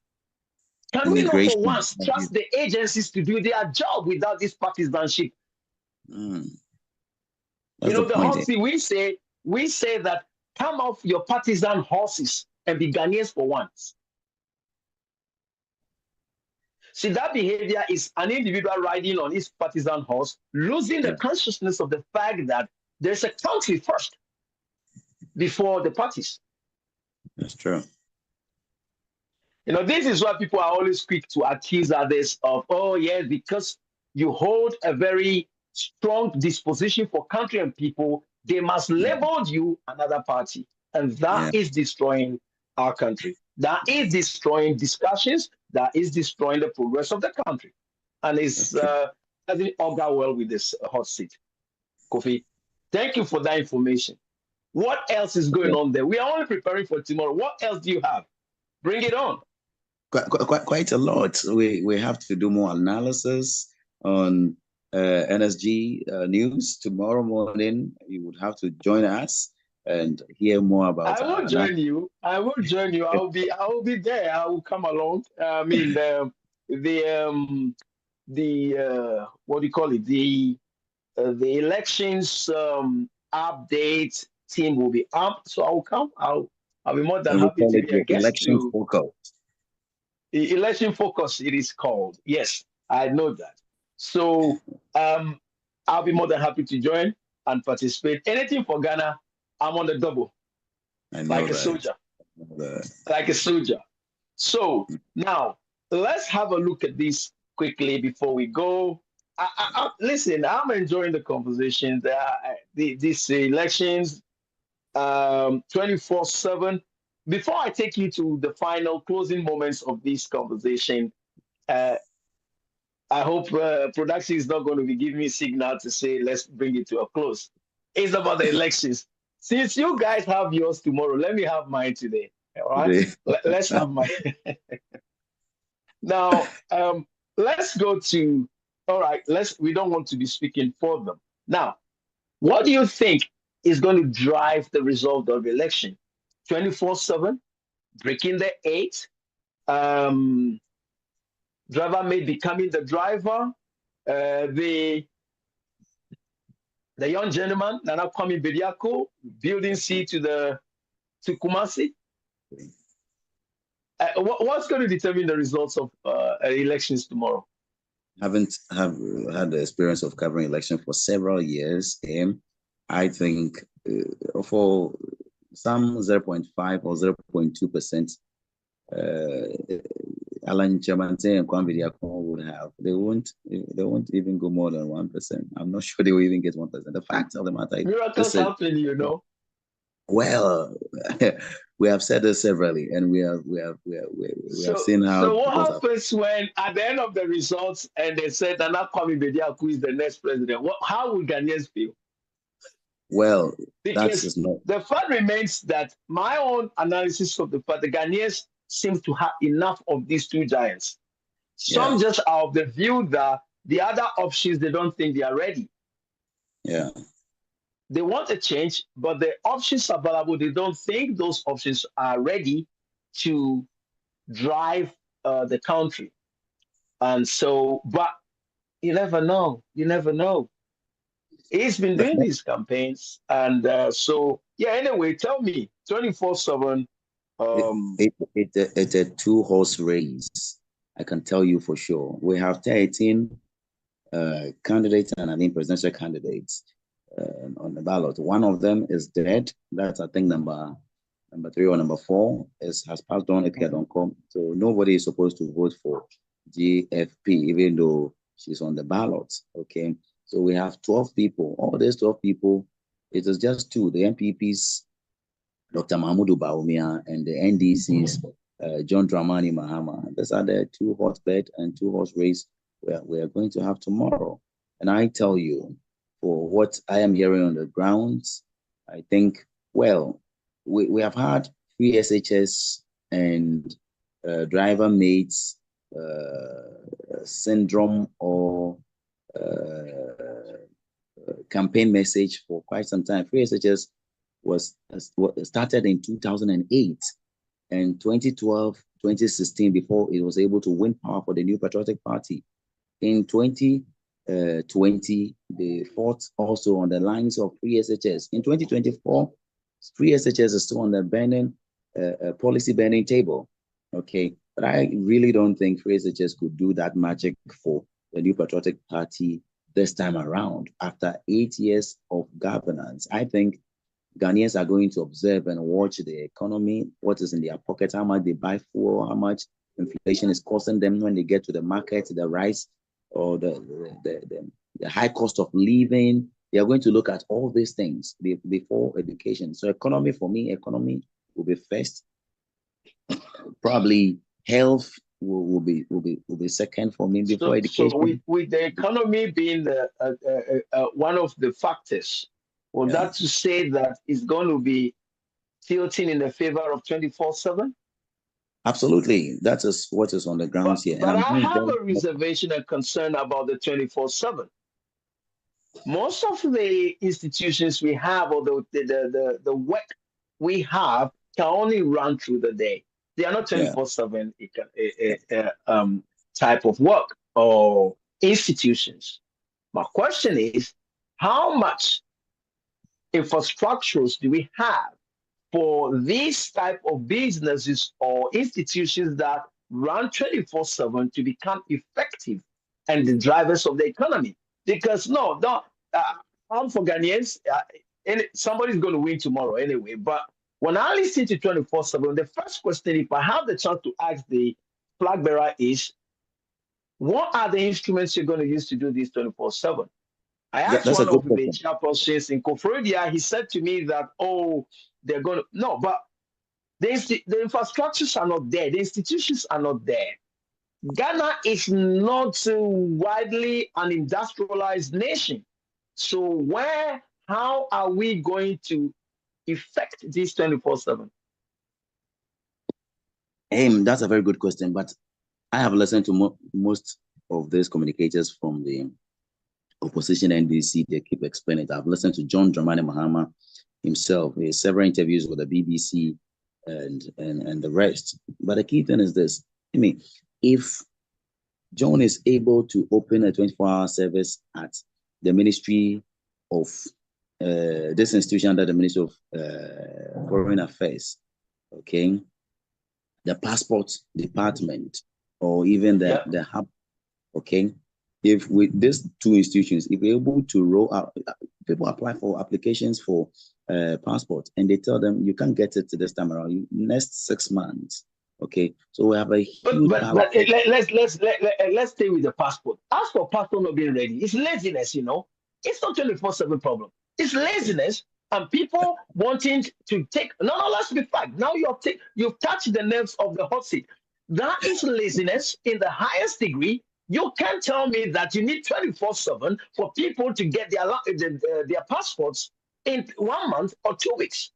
Can we not for once trust the agencies to do their job without this partisanship? You know, the hot seat, we say that come off your partisan horses and be Ghanaians for once. See, that behavior is an individual riding on his partisan horse, losing the consciousness of the fact that there's a country first before the parties. That's true. You know, this is why people are always quick to accuse others of, oh, yeah, because you hold a very strong disposition for country and people, they must label you another party. And that is destroying our country. That is destroying discussions. That is destroying the progress of the country. And it's doesn't augur well with this hot seat. Kofi, thank you for that information. What else is going on there? We are only preparing for tomorrow. What else do you have? Bring it on. Quite a lot. We have to do more analysis on NSG news tomorrow morning. You would have to join us and hear more about. I will join you. I will join you. I will be there. I will come along. I mean the what do you call it? The elections update team will be up, so I will come. I'll be more than happy to be a guest. Election focus. Election focus, it is called. Yes, I know that. So I'll be more than happy to join and participate. Anything for Ghana, I'm on the double. Like a soldier. Like a soldier. So now let's have a look at this quickly before we go. Listen, I'm enjoying the conversation. These elections 24/7. Before I take you to the final closing moments of this conversation, I hope production is not going to be giving me a signal to say, let's bring it to a close. It's about the elections. Since you guys have yours tomorrow, let me have mine today. All right? Let's have mine. Now, let's go to, all right, we don't want to be speaking for them. Now, what do you think is going to drive the result of the election? 24/7, breaking the 8, driver may becoming the driver, the young gentleman, Nana Kwame Bediako, building C to Kumasi. What's going to determine the results of elections tomorrow? Haven't had the experience of covering election for several years. I think for some 0.5 or 0.2%, Alan Chamante and Kwame Bediako would have. They won't even go more than 1%. I'm not sure they will even get 1%. The fact of the matter is, miracles happen, you know. Well, we have said this severally, and we have seen how. So what happens when at the end of the results and they said Nana Kwame Bediako is the next president? How will Ghanaians feel? Well, because that's not. The fact remains that my own analysis of the fact the Ghanaians seem to have enough of these two giants. Some just are of the view that the other options, they don't think they are ready. Yeah. They want a change, but the options available, they don't think those options are ready to drive the country. And so, but you never know. You never know. He's been doing these campaigns. And so, yeah, anyway, tell me, 24/7. It's a two-horse race. I can tell you for sure. We have 13 candidates and I mean presidential candidates on the ballot. One of them is dead. That's I think number 3 or number 4 has passed on. It can't come. So nobody is supposed to vote for GFP, even though she's on the ballot. Okay. So we have 12 people. All these 12 people, it is just two, the MPPs, Dr. Mahmoud Bawumia, and the NDCs, John Dramani Mahama. These are the two hotbed and two horse race we are going to have tomorrow. And I tell you, for what I am hearing on the grounds, I think, well, we have had free SHS and driver mates syndrome or campaign message for quite some time. Free SHS was started in 2008 and 2012, 2016 before it was able to win power for the New Patriotic Party. In 2020, they fought also on the lines of free SHS. In 2024, free SHS is still on the burning policy burning table. Okay, but I really don't think free SHS could do that magic for the New Patriotic Party this time around. After 8 years of governance, I think Ghanaians are going to observe and watch the economy, what is in their pocket, how much they buy for, how much inflation is costing them when they get to the market, the rise or the high cost of living. They are going to look at all these things before education. So economy, for me, economy will be first. Probably health will be second for me before education. So with the economy being the one of the factors, well, that to say that it's going to be tilting in the favor of 24/7? Absolutely. That is what is on the grounds here. But I have a reservation and concern about the 24/7. Most of the institutions we have, or the work we have, can only run through the day. They are not 24/7 type of work or institutions. My question is, how much infrastructures do we have for these type of businesses or institutions that run 24/7 to become effective and the drivers of the economy? Because I'm for Ghanaians, somebody's going to win tomorrow anyway. But when I listen to 24/7, the first question, if I have the chance to ask the flag bearer, is what are the instruments you're going to use to do this 24/7? I asked one of the chairpersons in Koforidua. He said to me that, they're going to, no, but the infrastructures are not there. The institutions are not there. Ghana is not a widely an industrialized nation. So how are we going to effect this 24/7? That's a very good question, but I have listened to most of these communicators from the opposition NDC. They keep explaining it. I've listened to John Dramani Mahama himself. He has several interviews with the BBC and the rest. But the key thing is this. I mean, if John is able to open a 24-hour service at the Ministry of this institution under the Ministry of Foreign Affairs, okay, the passport department, or even the hub, okay, if with these two institutions, if we're able to roll out, people apply for applications for passport, and they tell them you can't get it this time around. Next 6 months, okay. So we have a huge. But let's stay with the passport. As for passport not being ready, it's laziness. It's not 24/7 problem. It's laziness and people wanting to take. No, let's be frank. Now you've touched the nerves of the hot seat. That is laziness in the highest degree. You can't tell me that you need 24/7 for people to get their passports in 1 month or 2 weeks.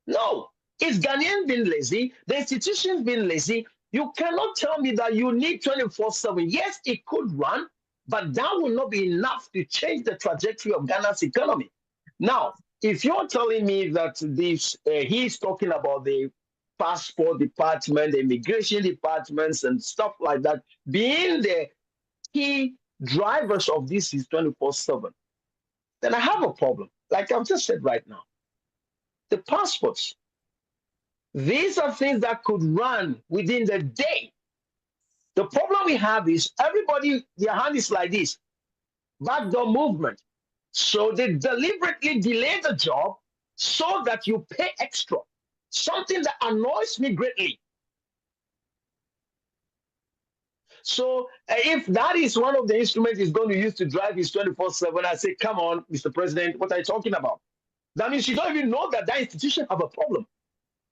No, it's Ghanaians being lazy, the institutions being lazy. You cannot tell me that you need 24/7. Yes, it could run, but that will not be enough to change the trajectory of Ghana's economy. Now, if you're telling me that he's talking about the passport department, the immigration departments and stuff like that, being the key drivers of this is 24/7, then I have a problem. Like I've just said right now, the passports, these are things that could run within the day. The problem we have is everybody, their hand is like this, backdoor movement. So they deliberately delay the job so that you pay extra. Something that annoys me greatly. So if that is one of the instruments he's going to use to drive his 24/7, I say, come on, Mr. President, what are you talking about? That means you don't even know that that institution have a problem.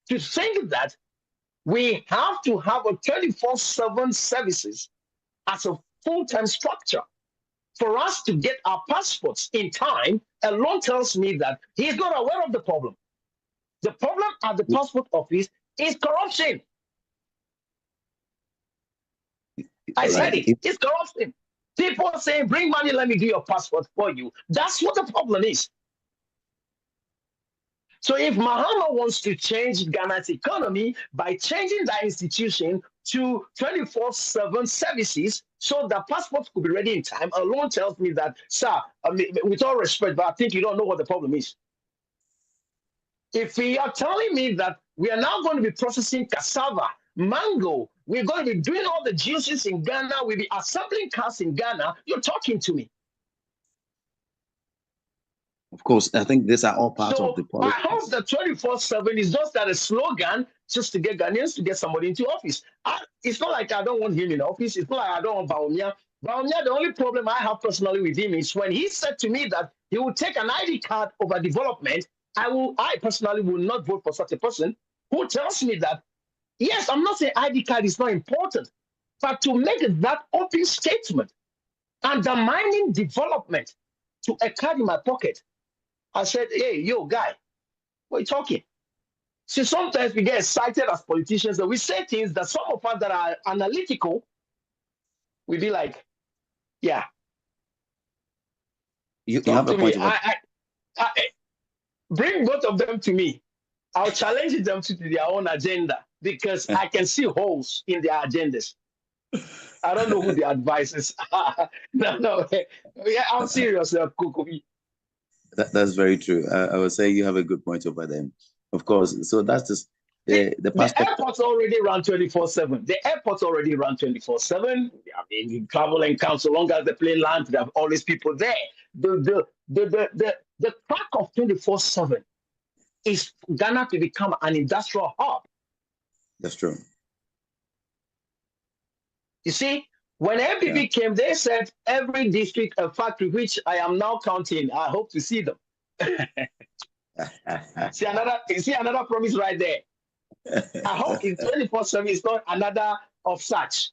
To think that we have to have a 24/7 services as a full-time structure for us to get our passports in time alone tells me that he's not aware of the problem. The problem at the passport office is corruption. I said it. It's corruption. People are saying, bring money, let me do your passport for you. That's what the problem is. So if Mahama wants to change Ghana's economy by changing that institution to 24/7 services so that passports could be ready in time, alone tells me that, sir, with all respect, but I think you don't know what the problem is. If you are telling me that we are now going to be processing cassava, mango, we're going to be doing all the juices in Ghana, we'll be assembling cars in Ghana, you're talking to me. Of course, I think these are all part of the policy. I hope that 24/7 is just that a slogan just to get Ghanaians to get somebody into office. It's not like I don't want him in office. It's not like I don't want Bawumia. Bawumia, the only problem I have personally with him is when he said to me that he will take an ID card over development. I personally will not vote for such a person who tells me that, yes, I'm not saying ID card is not important, but to make that open statement, undermining development to a card in my pocket, I said, hey, yo, guy, what are you talking? See, sometimes we get excited as politicians and we say things that some of us that are analytical, we be like, yeah. You have a point. Bring both of them to me. I'll challenge them to their own agenda because I can see holes in their agendas. I don't know who the advisors are. No. Yeah, I'm serious, Kukubi. That's very true. I would say you have a good point over them. Of course. So that's just the airport's already run 24/7. The airport's already run 24/7. I mean, you travel and count so long as the plane lands, there are always people there. The crack of 24/7 is Ghana to become an industrial hub. That's true. You see, when MPP came, they said every district a factory, which I am now counting. I hope to see them. see another promise right there. I hope in 24/7 is not another of such.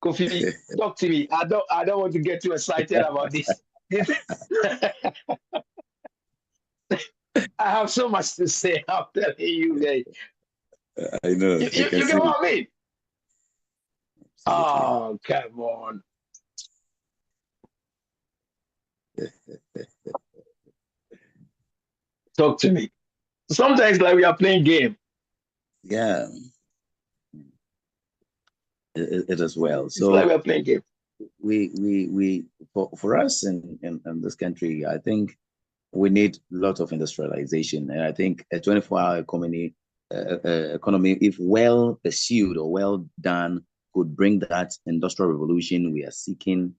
Kofi, talk to me. I don't want to get too excited about this. I have so much to say. I'm telling you, guys. I know. You get what I mean? Oh, come on. Talk to me. Sometimes like we are playing game. Yeah. It as well. So it's like we are playing game. We for us in this country, I think we need a lot of industrialization. And I think a 24-hour economy, if well pursued or well done, could bring that industrial revolution we are seeking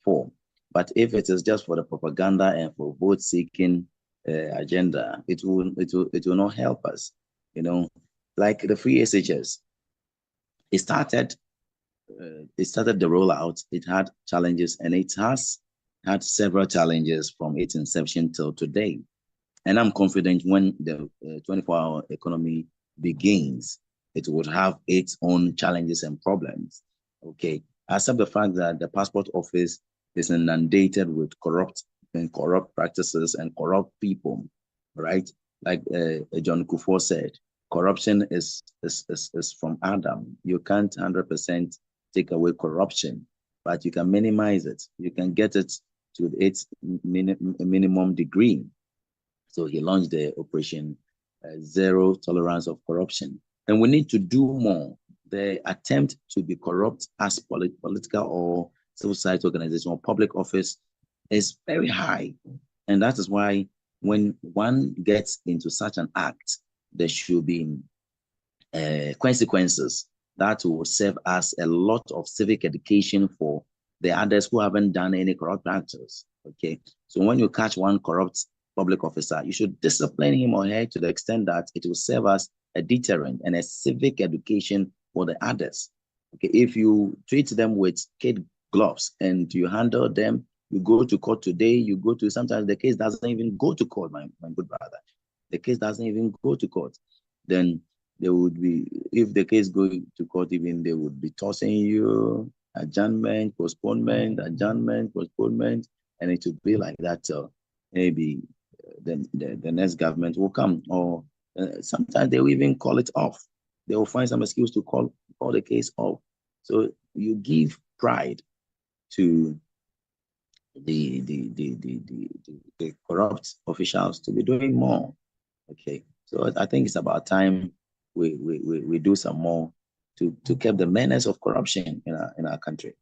for. But if it is just for the propaganda and for vote seeking agenda, it will not help us. You know, like the free SHS, it started the rollout. It had challenges, and it has had several challenges from its inception till today. And I'm confident when the 24-hour economy begins, it would have its own challenges and problems. Okay, accept the fact that the passport office is inundated with corrupt practices and corrupt people, right? Like John Kufuor said, corruption is from Adam. You can't 100% take away corruption, but you can minimize it. You can get it to its minimum degree. So he launched the operation Zero Tolerance of Corruption. And we need to do more. The attempt to be corrupt as political or civil society organization or public office is very high. And that is why when one gets into such an act, there should be consequences that will serve as a lot of civic education for the others who haven't done any corrupt actions. Okay, so when you catch one corrupt public officer, you should discipline him or her to the extent that it will serve as a deterrent and a civic education for the others. Okay, if you treat them with kid gloves and you handle them, you go to court today, you go to, sometimes the case doesn't even go to court, my good brother. The case doesn't even go to court. Then there would be, if the case goes to court, even they would be tossing you adjournment, postponement, adjournment, postponement, and it would be like that till maybe the next government will come, or sometimes they will even call it off. They will find some excuse to call the case off. So you give pride to the corrupt officials to be doing more. Okay, so I think it's about time we do some more to keep the menace of corruption in our country.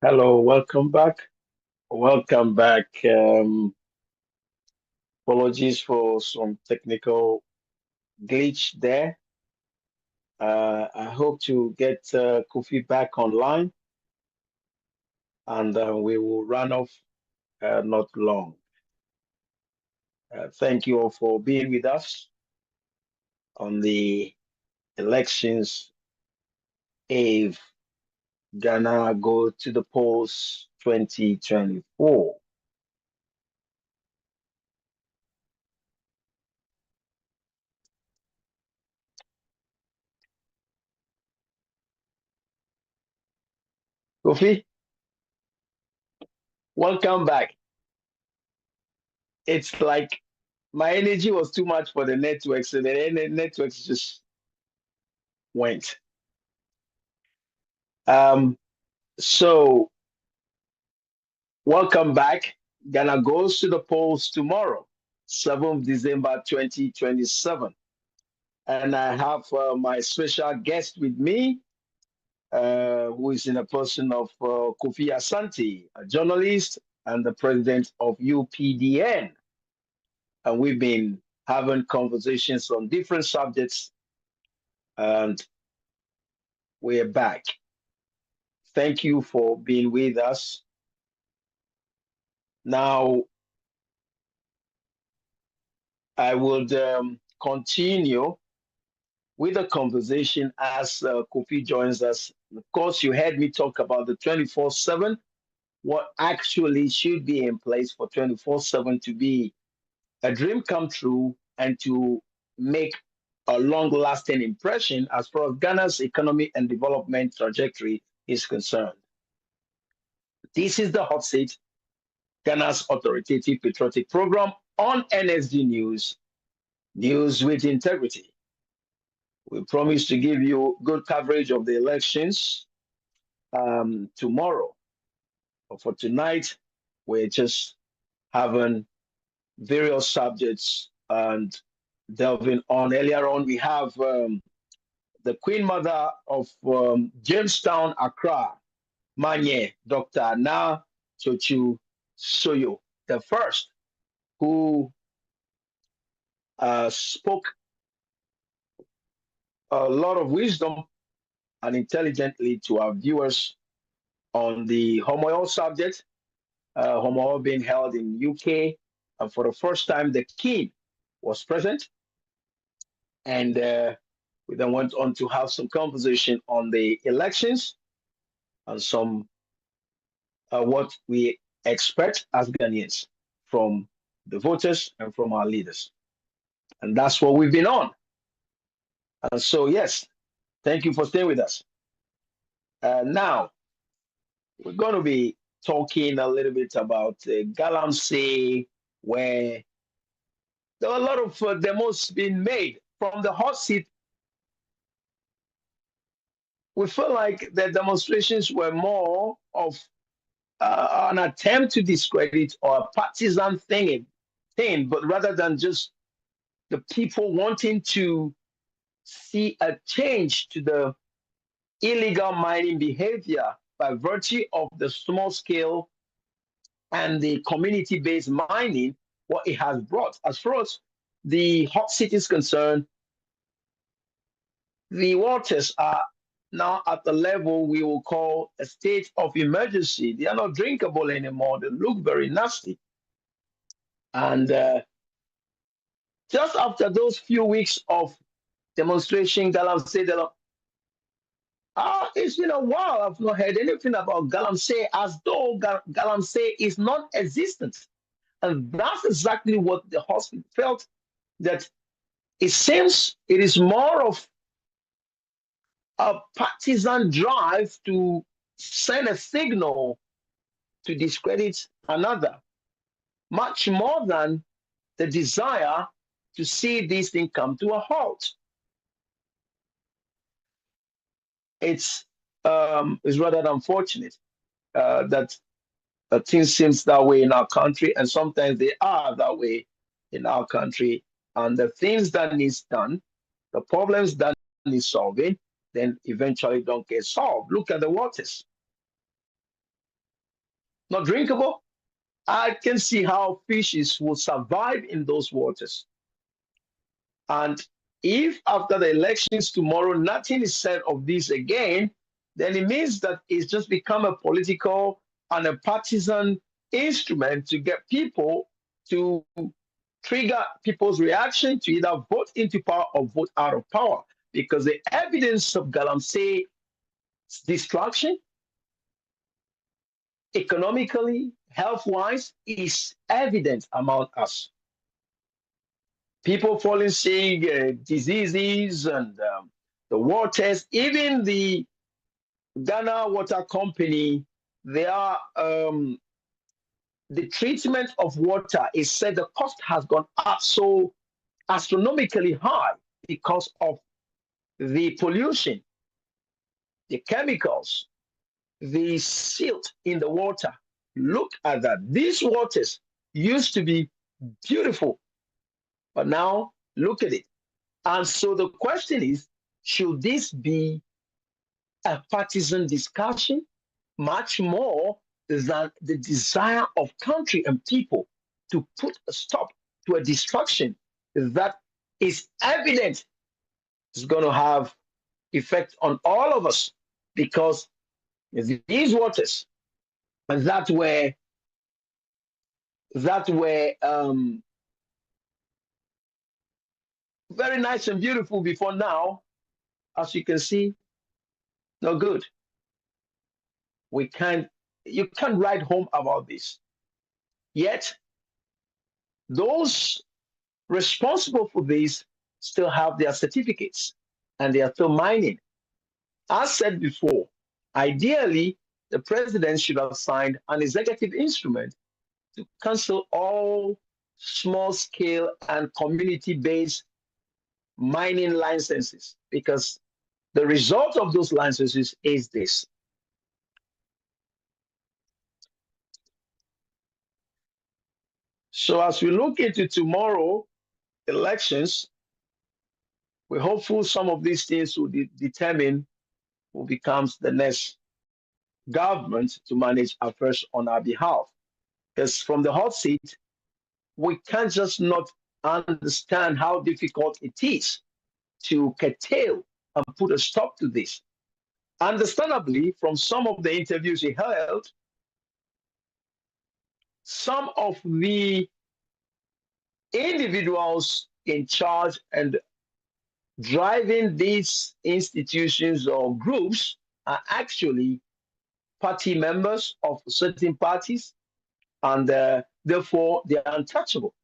Hello, welcome back. Welcome back. Apologies for some technical glitch there. I hope to get Kofi back online, and we will run off not long. Thank you all for being with us on the elections. If Ghana go to the polls 2024. Kofi, welcome back. It's like my energy was too much for the network, so the networks just went. So welcome back. Ghana goes to the polls tomorrow, 7th December 2027. And I have my special guest with me, who is in a person of Kofi Asante, a journalist and the president of UPDN. And we've been having conversations on different subjects, and we're back. Thank you for being with us. Now, I would continue with the conversation as Kofi joins us. Of course, you heard me talk about the 24/7, what actually should be in place for 24/7 to be a dream come true and to make a long-lasting impression as far as Ghana's economy and development trajectory is concerned. This is the Hot Seat, Ghana's authoritative patriotic program on NSG News, news with integrity. We promise to give you good coverage of the elections tomorrow. But for tonight, we're just having various subjects and delving on. Earlier on, we have the Queen Mother of Jamestown, Accra, Manye, Dr. Na Chochu Soyo, the first, who spoke a lot of wisdom and intelligently to our viewers on the Homoyo subject. Homoyo being held in UK, and for the first time, the King was present. And we then went on to have some conversation on the elections and some what we expect as Ghanaians from the voters and from our leaders. And that's what we've been on. And so, yes, thank you for staying with us. Now, we're going to be talking a little bit about Galamsey, where there are a lot of demos being made from the hot seat. We feel like the demonstrations were more of an attempt to discredit or a partisan thing, but rather than just the people wanting to see a change to the illegal mining behavior by virtue of the small scale and the community-based mining, what it has brought. As far as the hot seat is concerned, the waters are now at the level we will call a state of emergency. They are not drinkable anymore. They look very nasty. And just after those few weeks of demonstration, Galamsey, it's been a while. I've not heard anything about Galamsey, as though Galamsey is non-existent. And that's exactly what the hospital felt, that it seems it is more of a partisan drive to send a signal to discredit another, much more than the desire to see this thing come to a halt. It's rather unfortunate that things seems that way in our country, and sometimes they are that way in our country. And the things that needs done, the problems that need solving, then eventually don't get solved. Look at the waters. Not drinkable. I can see how fishes will survive in those waters. And if after the elections tomorrow, nothing is said of this again, then it means that it's just become a political and a partisan instrument to get people to trigger people's reaction to either vote into power or vote out of power. Because the evidence of Galamsey's destruction, economically, health-wise, is evident among us. People falling sick, diseases, and the waters, even the Ghana Water Company, they are the treatment of water is said the cost has gone up so astronomically high because of the pollution, the chemicals, the silt in the water, Look at that. These waters used to be beautiful, but now look at it. And so the question is, should this be a partisan discussion much more than the desire of country and people to put a stop to a destruction that is evident is going to have effect on all of us, because these waters that were very nice and beautiful before now, as you can see, no good. You can't write home about this. Yet those responsible for this still have their certificates and they are still mining. As said before, ideally, the president should have signed an executive instrument to cancel all small-scale and community-based mining licenses, because the result of those licenses is this. So as we look into tomorrow elections, we're hopeful some of these things will determine who becomes the next government to manage affairs on our behalf. Because from the hot seat, we can't just not understand how difficult it is to curtail and put a stop to this. Understandably, from some of the interviews he held, some of the individuals in charge and driving these institutions or groups are actually party members of certain parties, and therefore they are untouchable.